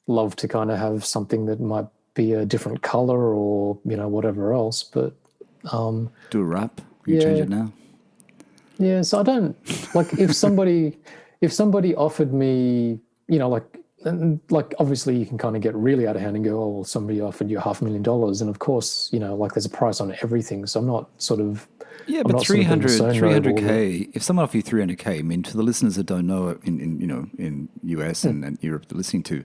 love to kind of have something that might be a different color or, whatever else. But do a wrap. You change it now. Yeah. So I don't if somebody offered me, obviously you can kind of get really out of hand and go, oh, well, somebody offered you $500,000. And of course, there's a price on everything. So I'm not sort of, yeah, but 300K, if someone offered you 300K, I mean, to the listeners that don't know in US and Europe they're listening to,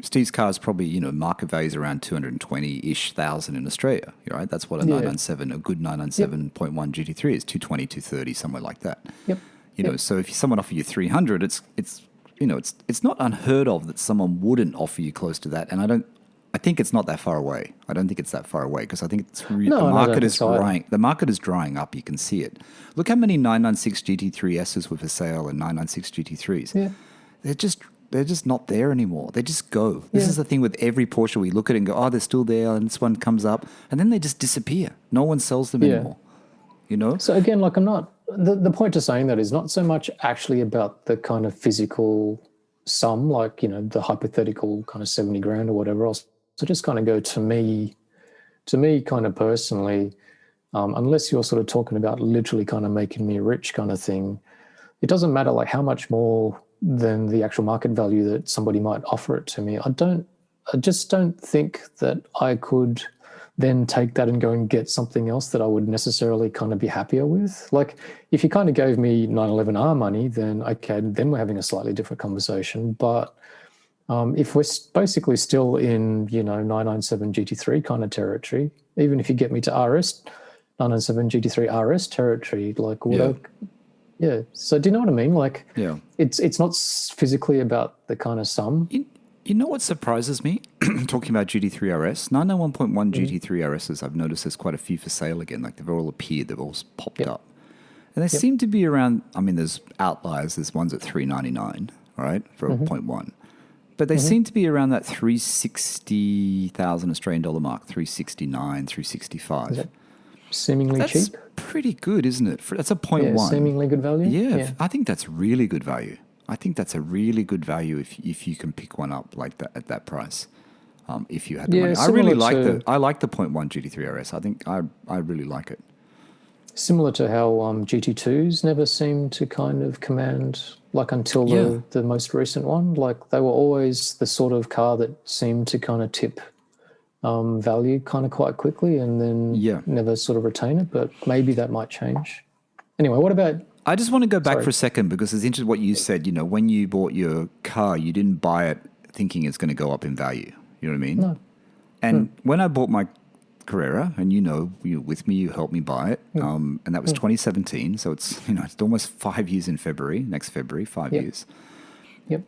Steve's car is probably, market value is around 220-ish thousand in Australia, right? That's what a 997, a good 997.1 GT3 is, 220, 230, somewhere like that. Yep. So if someone offer you 300, it's not unheard of that someone wouldn't offer you close to that. And I think it's not that far away. I don't think it's that far away because I think it's the market is drying. The market is drying up. You can see it. Look how many 996 GT3Ss were for sale and 996 GT3s. Yeah. They're just not there anymore. They just go. This is the thing with every Porsche. We look at it and go, oh, they're still there, and this one comes up, and then they just disappear. No one sells them anymore. So again, I'm not. The point to saying that is not so much actually about the kind of physical sum, the hypothetical kind of 70 grand or whatever else. So just kind of go to me kind of personally, unless you're sort of talking about literally kind of making me rich kind of thing, it doesn't matter how much more than the actual market value that somebody might offer it to me. I just don't think that I could then take that and go and get something else that I would necessarily kind of be happier with. If you kind of gave me 911R money, then okay, then we're having a slightly different conversation. But if we're basically still in, 997 GT3 kind of territory, even if you get me to RS, 997 GT3 RS territory, yeah. So do you know what I mean? It's not physically about the kind of sum. You know what surprises me? Talking about GT3 RS, 991.1 GT3 RSs, I've noticed there's quite a few for sale again. They've all appeared, they've all popped up. And they seem to be around, I mean, there's outliers, there's ones at $399, right, for a 0.1. But they seem to be around that 360,000 Australian dollar mark, 369, 365. Is that seemingly cheap? That's pretty good, isn't it? That's a 0.1. Yeah, seemingly good value? Yeah, I think that's really good value. I think that's a really good value if you can pick one up like that at that price. If you had the money, I like the 0.1 GT3 RS. I think I really like it. Similar to how GT2s never seemed to kind of command until the most recent one. They were always the sort of car that seemed to kind of tip value kind of quite quickly and then never sort of retain it. But maybe that might change. Anyway, what about? I just want to go back for a second because it's interesting what you said. When you bought your car, you didn't buy it thinking it's going to go up in value. You know what I mean? No. And when I bought my Carrera, and you were with me, you helped me buy it, and that was 2017. So it's it's almost 5 years in February. Next February, 5 years. Yep.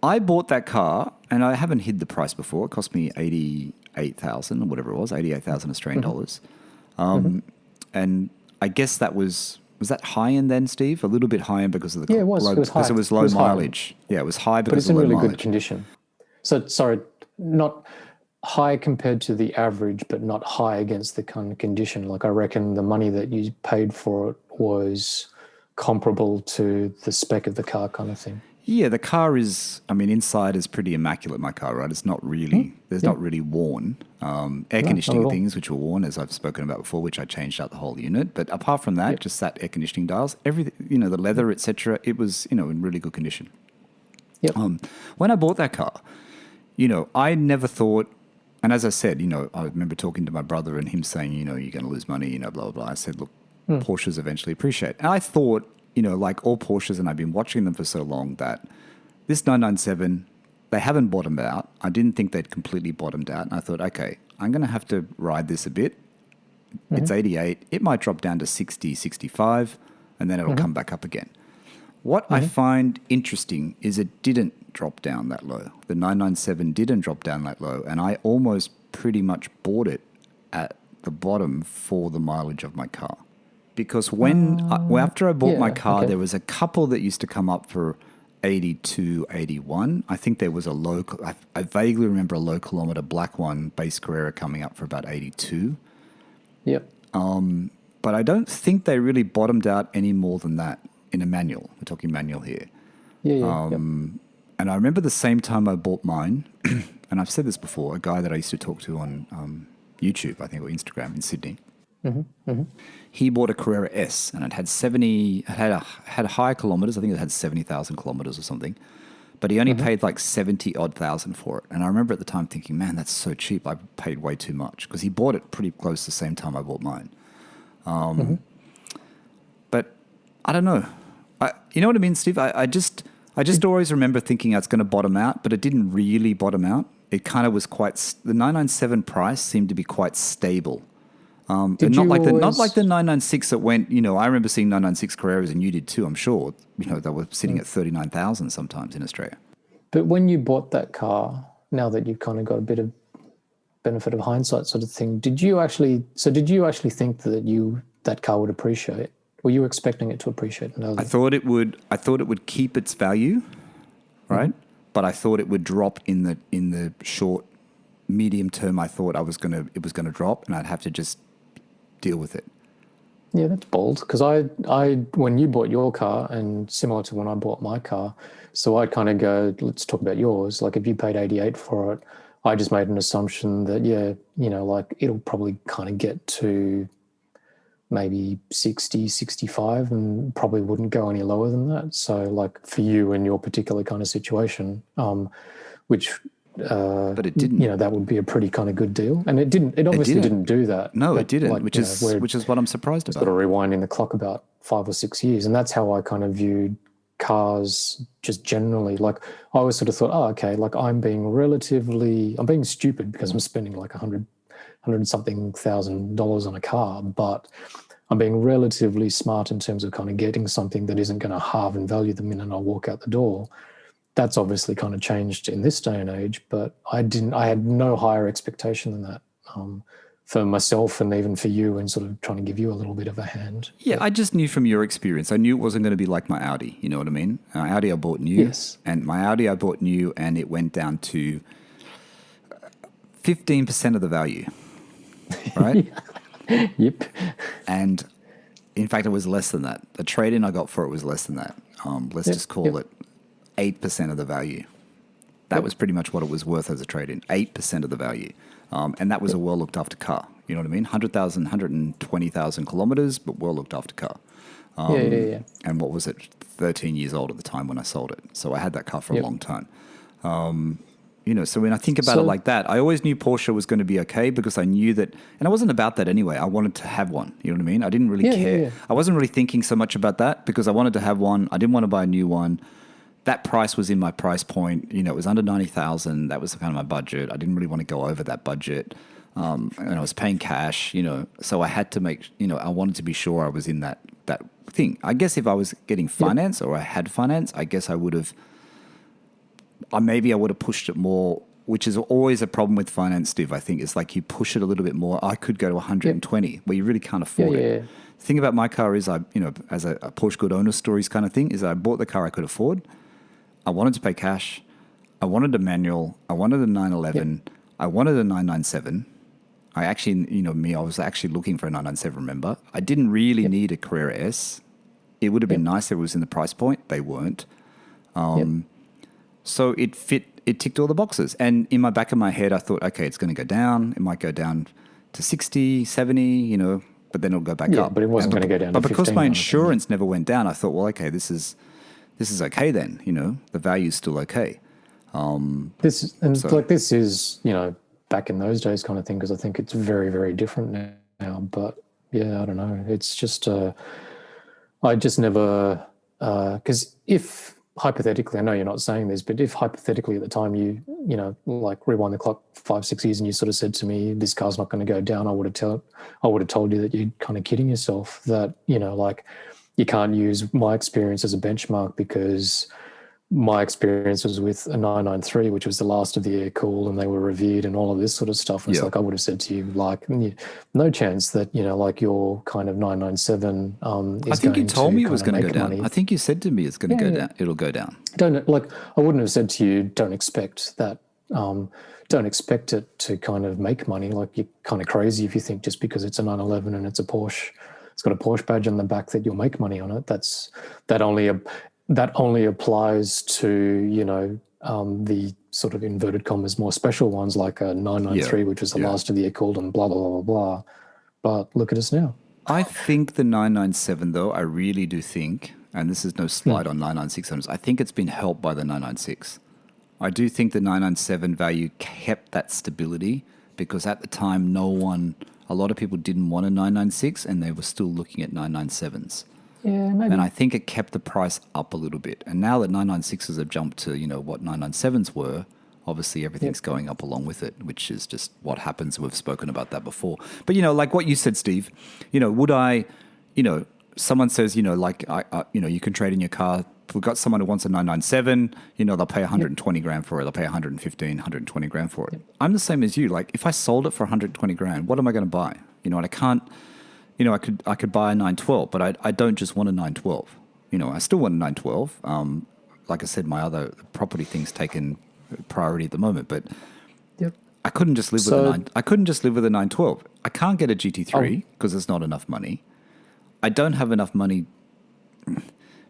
I bought that car, and I haven't hid the price before. It cost me 88,000 or whatever it was, 88,000 Australian dollars. And I guess that was that high end then, Steve? A little bit high end because of the it was high. Because it was low mileage. Yeah, it was high because of low mileage. But it's in really good condition. So sorry, not high compared to the average, but not high against the kind of condition. I reckon the money that you paid for it was comparable to the spec of the car kind of thing. Yeah, the car is, inside is pretty immaculate, my car, right? It's not really, there's not really worn. Air conditioning things, which were worn, as I've spoken about before, which I changed out the whole unit. But apart from that, just that air conditioning dials, everything, the leather, etc., it was, in really good condition. Yep. When I bought that car, I never thought, and as I said, I remember talking to my brother and him saying, you're going to lose money, blah, blah, blah. I said, look, Porsches eventually appreciate. And I thought, like all Porsches, and I've been watching them for so long, that this 997 they haven't bottomed out. I didn't think they'd completely bottomed out. And I thought, okay, I'm going to have to ride this a bit. It's 88. It might drop down to 60, 65, and then it'll come back up again. What I find interesting is it didn't drop down that low. The 997 didn't drop down that low, and I almost pretty much bought it at the bottom for the mileage of my car. Because after I bought my car, there was a couple that used to come up for 82, 81. I think there was a low, I vaguely remember a low kilometer black one, base Carrera, coming up for about 82. Yep. But I don't think they really bottomed out any more than that in a manual. We're talking manual here. And I remember the same time I bought mine, and I've said this before, a guy that I used to talk to on YouTube, I think, or Instagram in Sydney. He bought a Carrera S, and it had had higher kilometers. I think it had 70,000 kilometers or something. But he only paid like 70-odd thousand for it. And I remember at the time thinking, man, that's so cheap. I paid way too much, because he bought it pretty close to the same time I bought mine. But I don't know. You know what I mean, Steve? I just always remember thinking it's going to bottom out, but it didn't really bottom out. It kind of was the 997 price seemed to be quite stable. And not like the 996 that went, I remember seeing 996 Carreras, and you did too, I'm sure. They were sitting at 39,000 sometimes in Australia. But when you bought that car, now that you've kind of got a bit of benefit of hindsight sort of thing, did you actually think that that car would appreciate? Were you expecting it to appreciate? I thought it would keep its value, right? But I thought it would drop in the short, medium term. I thought it was going to drop, and I'd have to just deal with it. Yeah, that's bold. Because I when you bought your car, and similar to when I bought my car, so I'd kind of go, let's talk about yours. Like if you paid 88 for it, I just made an assumption that like it'll probably kind of get to maybe 60, 65, and probably wouldn't go any lower than that. So like for you in your particular kind of situation, which but it didn't. That would be a pretty kind of good deal, and it didn't. It obviously didn't do that. No, it didn't. Like, which is what I'm surprised about. Sort of rewinding the clock about 5 or 6 years, and that's how I kind of viewed cars just generally. Like I always sort of thought, okay, like I'm being stupid because I'm spending like $100 something thousand on a car, but I'm being relatively smart in terms of kind of getting something that isn't going to halve in value the minute I walk out the door. That's obviously kind of changed in this day and age, but I had no higher expectation than that for myself and even for you, and sort of trying to give you a little bit of a hand. Yeah, I just knew from your experience. I knew it wasn't going to be like my Audi. You know what I mean? Audi I bought new. Yes. And my Audi I bought new, and it went down to 15% of the value. Right? Yep. And in fact, it was less than that. The trade-in I got for it was less than that. Let's just call it 8% of the value. That was pretty much what it was worth as a trade-in, 8% of the value. And that was a well-looked-after car. You know what I mean? 100,000, 120,000 kilometers, but well-looked-after car. And what was it? 13 years old at the time when I sold it. So I had that car for a long time. So when I think about it like that, I always knew Porsche was going to be okay, because I knew that, and it wasn't about that anyway. I wanted to have one. You know what I mean? I didn't really care. Yeah. I wasn't really thinking so much about that, because I wanted to have one. I didn't want to buy a new one. That price was in my price point. It was under 90,000. That was kind of my budget. I didn't really want to go over that budget. And I was paying cash, so I had to make, I wanted to be sure I was in that thing. I guess if I was getting finance or I had finance, I guess I would have, maybe I would have pushed it more, which is always a problem with finance, Steve. I think it's like you push it a little bit more. I could go to 120 where you really can't afford it. The thing about my car is as a PorscheCooled owner stories kind of thing, is I bought the car I could afford. I wanted to pay cash. I wanted a manual. I wanted a 911. I wanted a 997. I actually, I was actually looking for a 997, remember? I didn't really need a Carrera S. It would have been nice if it was in the price point. They weren't. So it ticked all the boxes. And in my back of my head, I thought, okay, it's going to go down. It might go down to 60, 70, but then it'll go back up. But it wasn't going to go down to 15. But because my insurance never went down, I thought, well, okay, this is okay then. The value's still okay. This is, back in those days kind of thing, because I think it's very, very different now. But yeah, I don't know. It's just, I just never, because if hypothetically, I know you're not saying this, but if hypothetically at the time you know, like rewind the clock 5-6 years and you sort of said to me, this car's not going to go down, I would have told you that you're kind of kidding yourself, that, you know, like you can't use my experience as a benchmark because my experience was with a 993, which was the last of the Aircooled, and they were reviewed and all of this sort of stuff. And it's like I would have said to you, like, no chance that, you know, like your kind of 997 is I think you told me it was going to go down. money. I think you said to me it's going to go down. It'll go down. I wouldn't have said to you, don't expect that. Don't expect it to kind of make money. Like, you're kind of crazy if you think just because it's a 911 and it's a Porsche, it's got a Porsche badge on the back, that you'll make money on it. That only applies to, you know, the sort of inverted commas more special ones like a 993, which was the last of the Aircooled and blah, blah, blah, blah. But look at us now. I think the 997, though, I really do think, and this is no slight on 996 owners, I think it's been helped by the 996. I do think the 997 value kept that stability because at the time, a lot of people didn't want a 996 and they were still looking at 997s. Yeah, maybe. And I think it kept the price up a little bit. And now that 996s have jumped to, you know, what 997s were, obviously everything's going up along with it, which is just what happens. We've spoken about that before. But, you know, like what you said, Steve, you know, would I, you know, someone says, you know, like, you know, you can trade in your car. We've got someone who wants a 997, you know, they'll pay 120 grand for it. They'll pay 115, 120 grand for it. I'm the same as you. Like, if I sold it for 120 grand, what am I going to buy? You know, and I can't. You know, I could buy a 912, but I don't just want a 912. You know, I still want a 912. Like I said, my other property things taken priority at the moment, but I couldn't just live with I couldn't just live with a 912. I can't get a GT3 because there's not enough money. I don't have enough money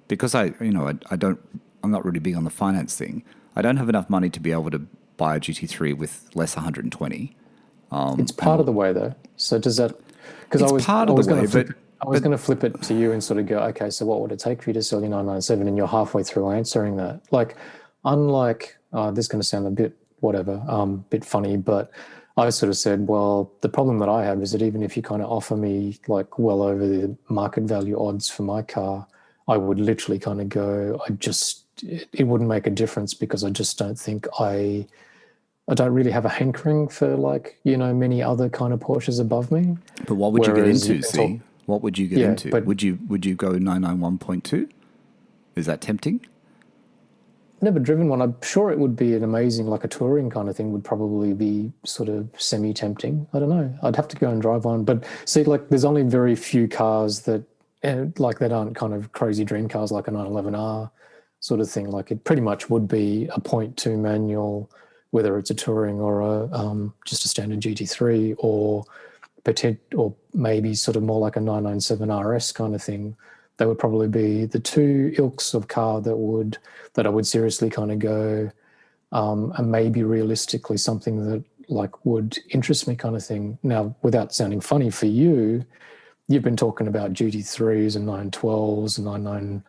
because I'm not really big on the finance thing. I don't have enough money to be able to buy a GT3 with less 120. It's part of the way though. So does that? Because I was going to flip it to you and sort of go, okay, so what would it take for you to sell your 997? And you're halfway through answering that. Like, unlike, this is going to sound a bit whatever, bit funny, but I sort of said, well, the problem that I have is that even if you kind of offer me like well over the market value odds for my car, I would literally kind of go, it wouldn't make a difference because I just don't think I don't really have a hankering for, like, you know, many other kind of Porsches above me. But what would you get into, see? What would you get into? Would you go 991.2? Is that tempting? Never driven one. I'm sure it would be an amazing, like a touring kind of thing would probably be sort of semi-tempting. I don't know. I'd have to go and drive one. But see, like, there's only very few cars that aren't kind of crazy dream cars like a 911R sort of thing. Like, it pretty much would be a 0.2 manual, whether it's a touring or just a standard GT3 or maybe sort of more like a 997 RS kind of thing. They would probably be the two ilks of car that I would seriously kind of go, and maybe realistically something that like would interest me kind of thing. Now, without sounding funny for you, you've been talking about GT3s and 912s and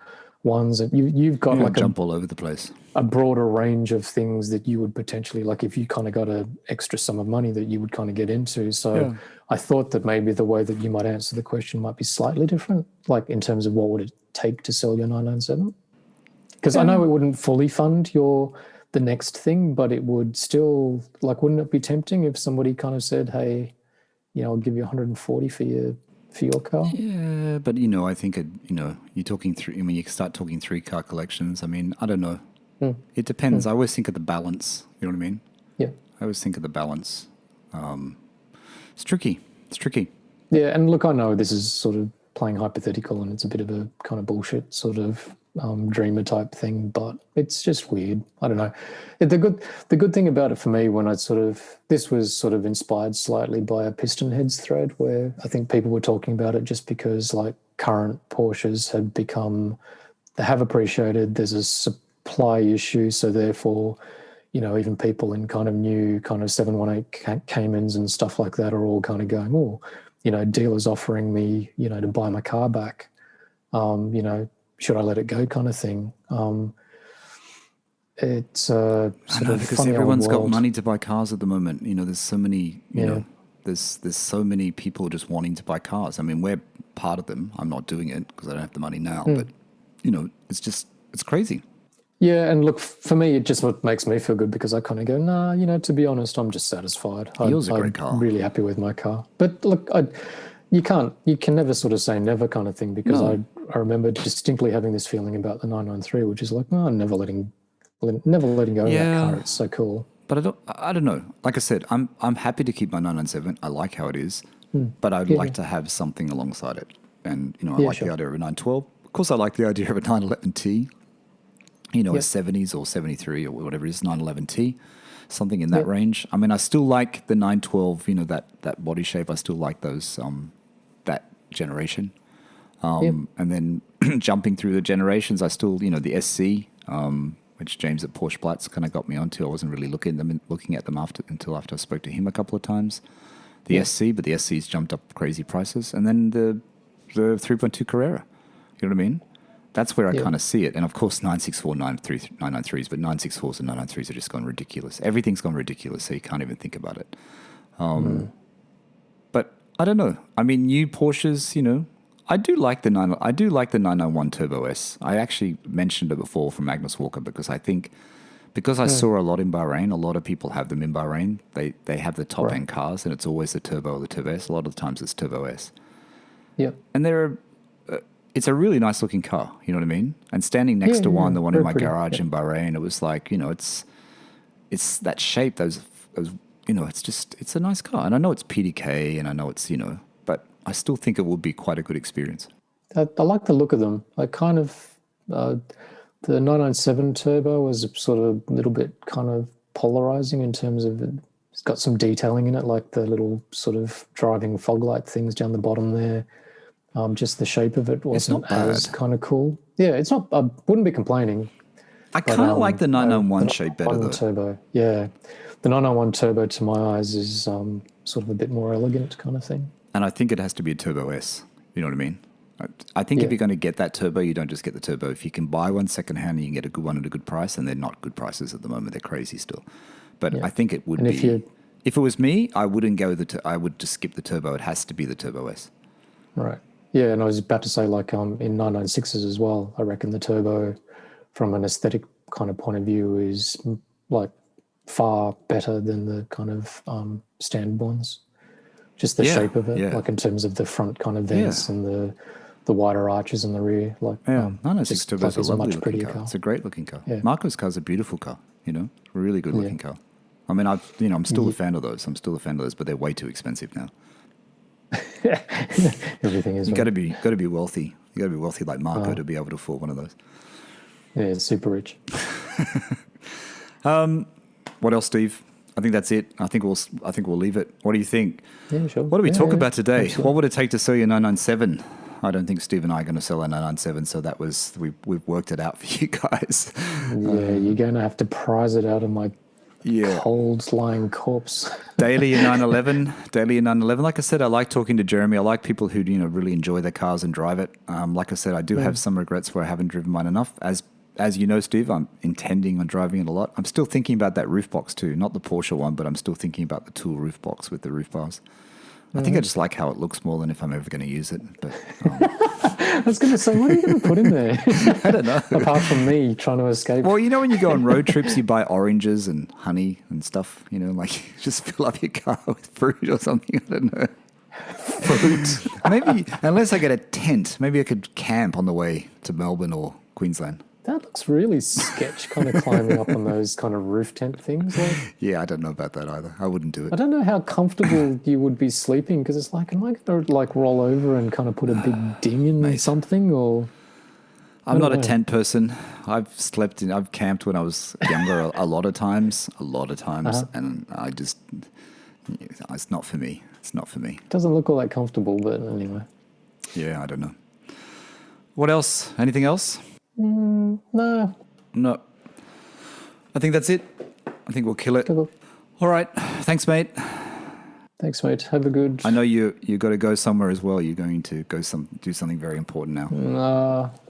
991s, and you've got like jump all over the place. A broader range of things that you would potentially, like, if you kind of got an extra sum of money that you would kind of get into. So I thought that maybe the way that you might answer the question might be slightly different, like in terms of what would it take to sell your 997? Because I know it wouldn't fully fund the next thing, but it would still, like, wouldn't it be tempting if somebody kind of said, hey, you know, I'll give you 140 for your car? Yeah, but, you know, I think, you're talking when you start talking 3-car collections, I mean, I don't know. It depends. I always think of the balance. You know what I mean? Yeah. I always think of the balance. It's tricky. Yeah, and look, I know this is sort of playing hypothetical and it's a bit of a kind of bullshit sort of dreamer type thing, but it's just weird. I don't know. The good thing about it for me, when this was sort of inspired slightly by a Piston Heads thread where I think people were talking about it just because, like, current Porsches they have appreciated, there's a supply issue, so therefore, you know, even people in kind of new kind of 718 Caymans and stuff like that are all kind of going, oh, you know, dealers offering me, you know, to buy my car back, you know, should I let it go kind of thing. It's I know, because everyone's got money to buy cars at the moment. You know, there's so many, you know, there's so many people just wanting to buy cars. I mean, we're part of them. I'm not doing it because I don't have the money now, but, you know, it's crazy. Yeah, and look, for me, it just what makes me feel good because I kind of go, nah, to be honest, I'm just satisfied. Yours is a great car. I'm really happy with my car. But look, you can never sort of say never kind of thing because No. I remember distinctly having this feeling about the 993, which is like, no, I'm never letting go of that car. It's so cool. But I don't know. Like I said, I'm happy to keep my 997. I like how it is, but I'd like to have something alongside it. And I like the idea of a 912. Of course, I like the idea of a 911T. A 70s or 73 or whatever it is, 911T, something in that range. I mean, I still like the 912. That body shape. I still like those that generation. And then jumping through the generations, I still the SC. Which James at Porsche Platz kind of got me onto. I wasn't really looking at them until after I spoke to him a couple of times. The SC, but the SC's jumped up crazy prices, and then the 3.2 Carrera. You know what I mean? That's where I kind of see it. And of course, 964, 993s, but 964s and 993s are just gone ridiculous. Everything's gone ridiculous, so you can't even think about it. But I don't know. I mean, new Porsches, I do like the 991 Turbo S. I actually mentioned it before from Magnus Walker because I think I saw a lot in Bahrain. A lot of people have them in Bahrain. They have the top end cars, and it's always the Turbo or the Turbo S. A lot of the times it's Turbo S. Yeah, and it's a really nice looking car. You know what I mean? And standing next to the one in my garage in Bahrain, it was like it's that shape. Those it's a nice car, and I know it's PDK, and I know it's but I still think it would be quite a good experience. I like the look of them. I kind of the 997 Turbo was sort of a little bit kind of polarizing in terms of it's got some detailing in it, like the little sort of driving fog light things down the bottom there. Just the shape of it wasn't as kind of cool. Yeah, it's not. I wouldn't be complaining. I kind of like the 991 shape better though. Turbo, yeah. The 991 Turbo, to my eyes, is sort of a bit more elegant kind of thing. And I think it has to be a Turbo S. You know what I mean? I think if you're going to get that Turbo, you don't just get the Turbo. If you can buy one secondhand, you can get a good one at a good price, and they're not good prices at the moment. They're crazy still. But I think it would be. If it was me, I wouldn't go I would just skip the Turbo. It has to be the Turbo S. Right. Yeah, and I was about to say, like, in 996s as well, I reckon the Turbo, from an aesthetic kind of point of view, is like far better than the kind of standard ones. Just the shape of it, like in terms of the front kind of vents and the wider arches in the rear. Like, 996 Turbo is a lovely looking car. car. It's a great looking car. Yeah. Marco's car's a beautiful car. A really good looking car. I mean, I'm still a fan of those. But they're way too expensive now. Everything is. You got to be wealthy. You got to be wealthy like Marco to be able to afford one of those. Yeah, it's super rich. What else, Steve? I think that's it. I think we'll leave it. What do you think? Yeah, sure. What do we talk about today? Absolutely. What would it take to sell your 997? I don't think Steve and I are going to sell a 997, so that was we've worked it out for you guys. Yeah, you're going to have to prize it out of my cold lying corpse. Daily in 911. Like I said, I like talking to Jeremy. I like people who really enjoy their cars and drive it. Like I said, I do have some regrets where I haven't driven mine enough. As you know, Steve, I'm intending on driving it a lot. I'm still thinking about that roof box too, not the Porsche one, but I'm still thinking about the Tool roof box with the roof bars. I think I just like how it looks more than if I'm ever going to use it. But I was going to say, what are you going to put in there? I don't know. Apart from me trying to escape. Well, when you go on road trips, you buy oranges and honey and stuff. Like just fill up your car with fruit or something. I don't know. Fruit. Maybe, unless I get a tent, maybe I could camp on the way to Melbourne or Queensland. That looks really sketch, kind of climbing up on those kind of roof tent things. Like, yeah, I don't know about that either. I wouldn't do it. I don't know how comfortable you would be sleeping because it's like, am I going to like roll over and kind of put a big ding in something or? I'm not a tent person. I've camped when I was younger a lot of times, and I just, it's not for me. It's not for me. It doesn't look all that comfortable, but anyway. Yeah, I don't know. What else? Anything else? No. I think that's it. I think we'll kill it. Cool. All right. Thanks, mate. Thanks, mate. Have a good... I know you got to go somewhere as well. You're going to go do something very important now.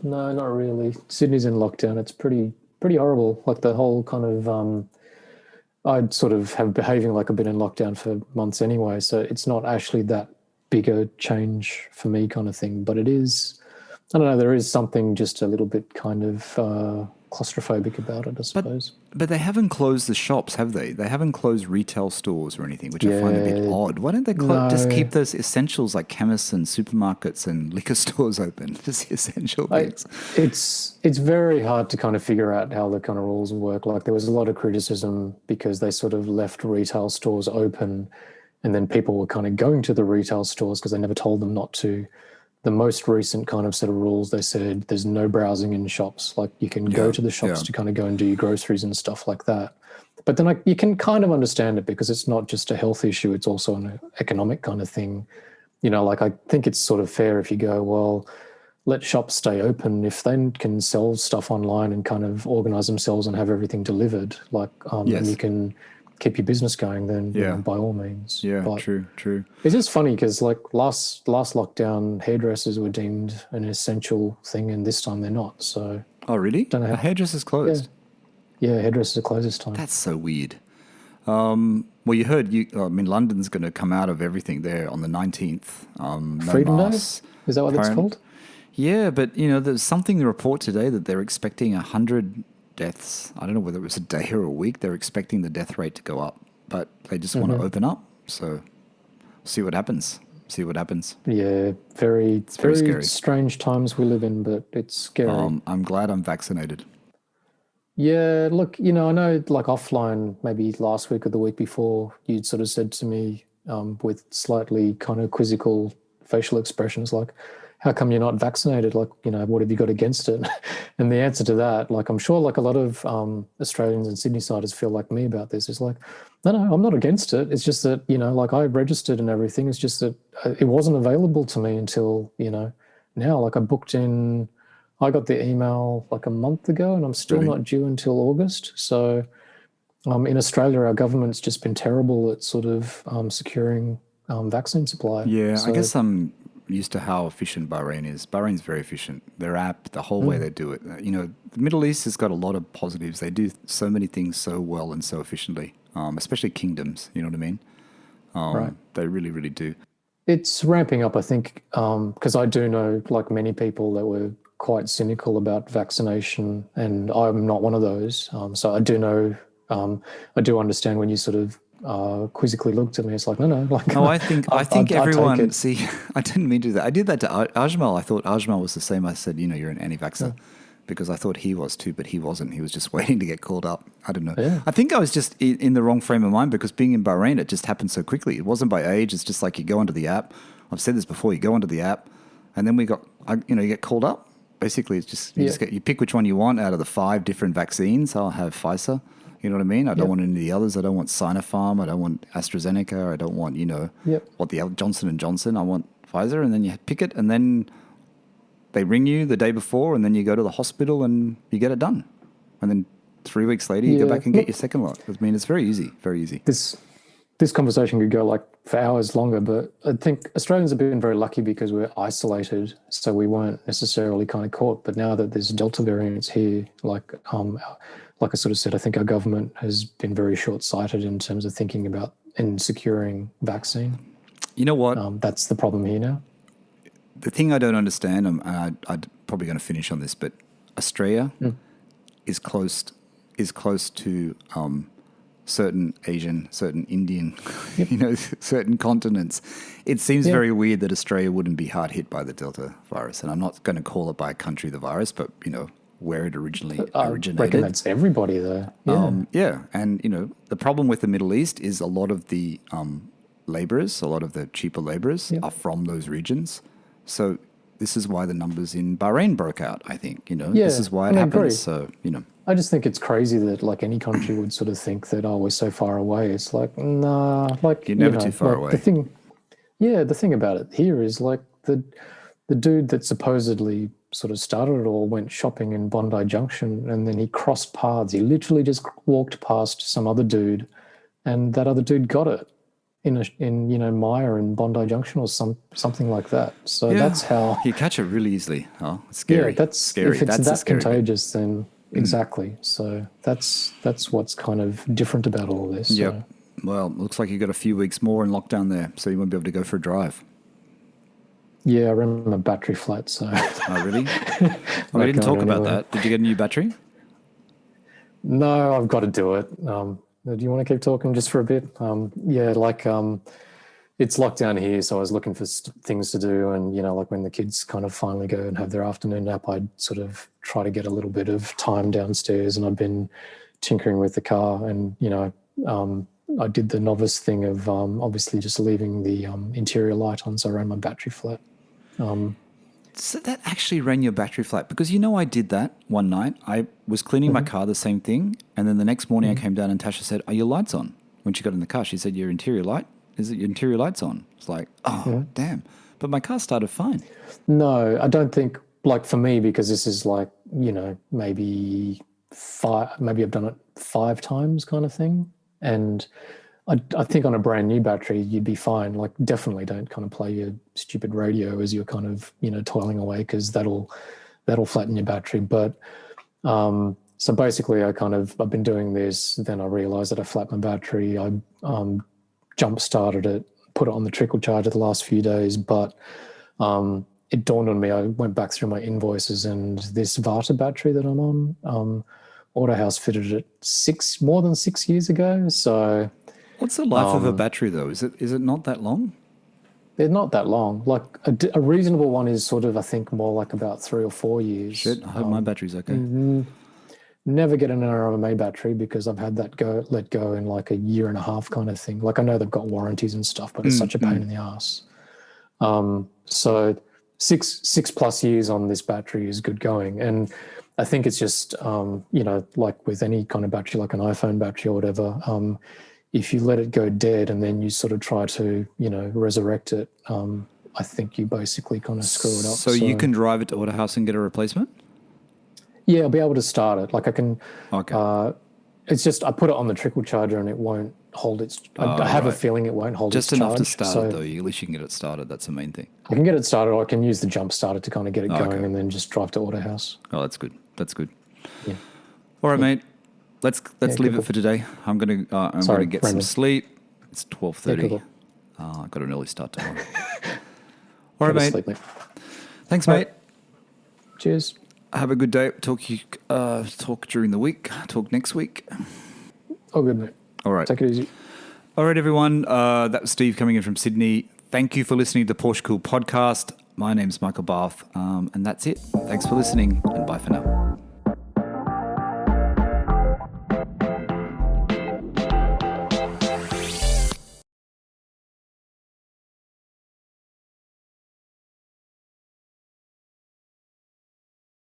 No, not really. Sydney's in lockdown. It's pretty horrible. Like the whole kind of... I'd sort of have behaving like I've been in lockdown for months anyway, so it's not actually that big a change for me kind of thing, but it is... I don't know, there is something just a little bit kind of claustrophobic about it, I suppose. But they haven't closed the shops, have they? They haven't closed retail stores or anything, which I find a bit odd. Why don't they just keep those essentials like chemists and supermarkets and liquor stores open? Just the essential things. It's very hard to kind of figure out how the kind of rules work. Like there was a lot of criticism because they sort of left retail stores open, and then people were kind of going to the retail stores because they never told them not to. The most recent kind of set of rules, they said there's no browsing in shops. Like you can go to the shops to kind of go and do your groceries and stuff like that. But then you can kind of understand it because it's not just a health issue. It's also an economic kind of thing. You know, like I think it's sort of fair if you go, well, let shops stay open. If they can sell stuff online and kind of organize themselves and have everything delivered, like, and you can keep your business going, then you know, by all means. Yeah, but true. It's just funny because like last lockdown, hairdressers were deemed an essential thing, and this time they're not. So oh really? Don't know how, the hairdresser's closed. Yeah, hairdressers are closed this time. That's so weird. Well, you heard London's going to come out of everything there on the 19th. No Freedom Day? masks. Is that what that's called? Yeah, but you know, there's something to report today that they're expecting 100 deaths. I don't know whether it was a day or a week. They're expecting the death rate to go up, but they just want to open up. So see what happens. Yeah, very scary. strange times we live in, but it's scary. I'm glad I'm vaccinated. Yeah, look, you know, I know like offline, maybe last week or the week before, you'd sort of said to me with slightly kind of quizzical facial expressions like, how come you're not vaccinated? Like, you know, what have you got against it? And the answer to that, like, I'm sure like a lot of Australians and Sydney-siders feel like me about this. It's like, no, I'm not against it. It's just that, you know, like I registered and everything. It's just that it wasn't available to me until, you know, now. Like I got the email like a month ago and I'm still not due until August. So in Australia, our government's just been terrible at sort of securing vaccine supply. Yeah, so, I guess I'm used to how efficient Bahrain is. Bahrain's very efficient. Their app, the whole way they do it. You know, the Middle East has got a lot of positives. They do so many things so well and so efficiently, especially kingdoms, you know what I mean? Right. They really, really do. It's ramping up, I think, because I do know, like many people, that were quite cynical about vaccination, and I'm not one of those. So I do know, I do understand when you sort of quizzically looked at me. It's like, no. Like, no, I think everyone. See, I didn't mean to do that. I did that to Ajmal. I thought Ajmal was the same. I said, you know, you're an anti-vaxxer, because I thought he was too, but he wasn't. He was just waiting to get called up. I don't know. Yeah. I think I was just in the wrong frame of mind because being in Bahrain, it just happened so quickly. It wasn't by age. It's just like you go onto the app. I've said this before. You go onto the app, and then you get called up. Basically, it's just you pick which one you want out of the 5 different vaccines. I'll have Pfizer. You know what I mean? I don't want any of the others. I don't want Sinopharm. I don't want AstraZeneca. I don't want, what the Johnson & Johnson. I want Pfizer. And then you pick it, and then they ring you the day before, and then you go to the hospital and you get it done. And then 3 weeks later, you go back and get your second lot. I mean, it's very easy, very easy. This conversation could go like for hours longer, but I think Australians have been very lucky because we're isolated, so we weren't necessarily kind of caught. But now that there's Delta variants here, like I sort of said, I think our government has been very short-sighted in terms of thinking about and securing vaccine. You know what? That's the problem here now. The thing I don't understand, I'm probably going to finish on this, but Australia is close to certain Asian, certain Indian, certain continents. It seems very weird that Australia wouldn't be hard hit by the Delta virus. And I'm not going to call it by a country, the virus, but, where it originated. I reckon that's everybody, though. Yeah. And, the problem with the Middle East is a lot of the laborers, a lot of the cheaper laborers are from those regions. So this is why the numbers in Bahrain broke out, I think. This is why it happens. So, I just think it's crazy that like any country would sort of think that, we're so far away. It's like, nah, like you're never too far away. The thing about it here is like the dude that supposedly sort of started it all went shopping in Bondi Junction, and then he crossed paths. He literally just walked past some other dude, and that other dude got it in Maya and Bondi Junction or something like that. So that's how you catch it really easily. Oh, it's scary. Yeah, that's scary. If it's that contagious, then. Exactly. Mm. So that's what's kind of different about all of this. Yep. So. Well, looks like you've got a few weeks more in lockdown there, so you won't be able to go for a drive. Yeah, I ran my battery flat, so... Oh, really? We didn't talk about that. Did you get a new battery? No, I've got to do it. Do you want to keep talking just for a bit? It's lockdown here, so I was looking for things to do, and like when the kids kind of finally go and have their afternoon nap, I'd sort of try to get a little bit of time downstairs, and I've been tinkering with the car, and I did the novice thing of obviously just leaving the interior light on, so I ran my battery flat. So that actually ran your battery flat, because I did that one night. I was cleaning my car, the same thing, and then the next morning I came down and Tasha said, "Are your lights on?" When she got in the car, she said, "Your interior light? Is it your interior lights on?" It's like, oh, damn. But my car started fine. No, I don't think, like for me, because this is like, maybe I've done it 5 times kind of thing. And I think on a brand new battery, you'd be fine. Like, definitely don't kind of play your stupid radio as you're kind of, toiling away, because that'll flatten your battery. But so basically I've been doing this, then I realized that I flattened my battery. I jump started it, put it on the trickle charger the last few days, but it dawned on me, I went back through my invoices, and this Vata battery that I'm on, Autohouse fitted it more than 6 years ago. So what's the life of a battery though? Is it not that long? They're not that long. Like a reasonable one is sort of, I think, more like about 3 or 4 years. Shit, I hope my battery's okay. Never get an RMA battery, because I've had that let go in like a year and a half kind of thing. Like, I know they've got warranties and stuff, but it's such a pain in the ass. So 6+ years on this battery is good going. And I think it's just, like with any kind of battery, like an iPhone battery or whatever, if you let it go dead and then you sort of try to, resurrect it, I think you basically kind of screw it up. So you can drive it to Autohouse and get a replacement? Yeah, I'll be able to start it. Like I can. Okay. It's just I put it on the trickle charger and it won't hold its. I have a feeling it won't hold just its enough charge. to start it though. At least you can get it started. That's the main thing. I can get it started, or I can use the jump starter to kind of get it going, and then just drive to Autohouse. Oh, that's good. That's good. Yeah. All right, mate. Let's leave it for today. I'm gonna get some sleep. It's 12:30. I've got an early start tomorrow. All right, mate. Sleep, mate. Thanks, mate. Cheers. Have a good day. Talk during the week. Talk next week. Oh, good, mate. All right. Take it easy. All right, everyone. That was Steve coming in from Sydney. Thank you for listening to the PorscheCooled Podcast. My name's Michael Barth, and that's it. Thanks for listening, and bye for now.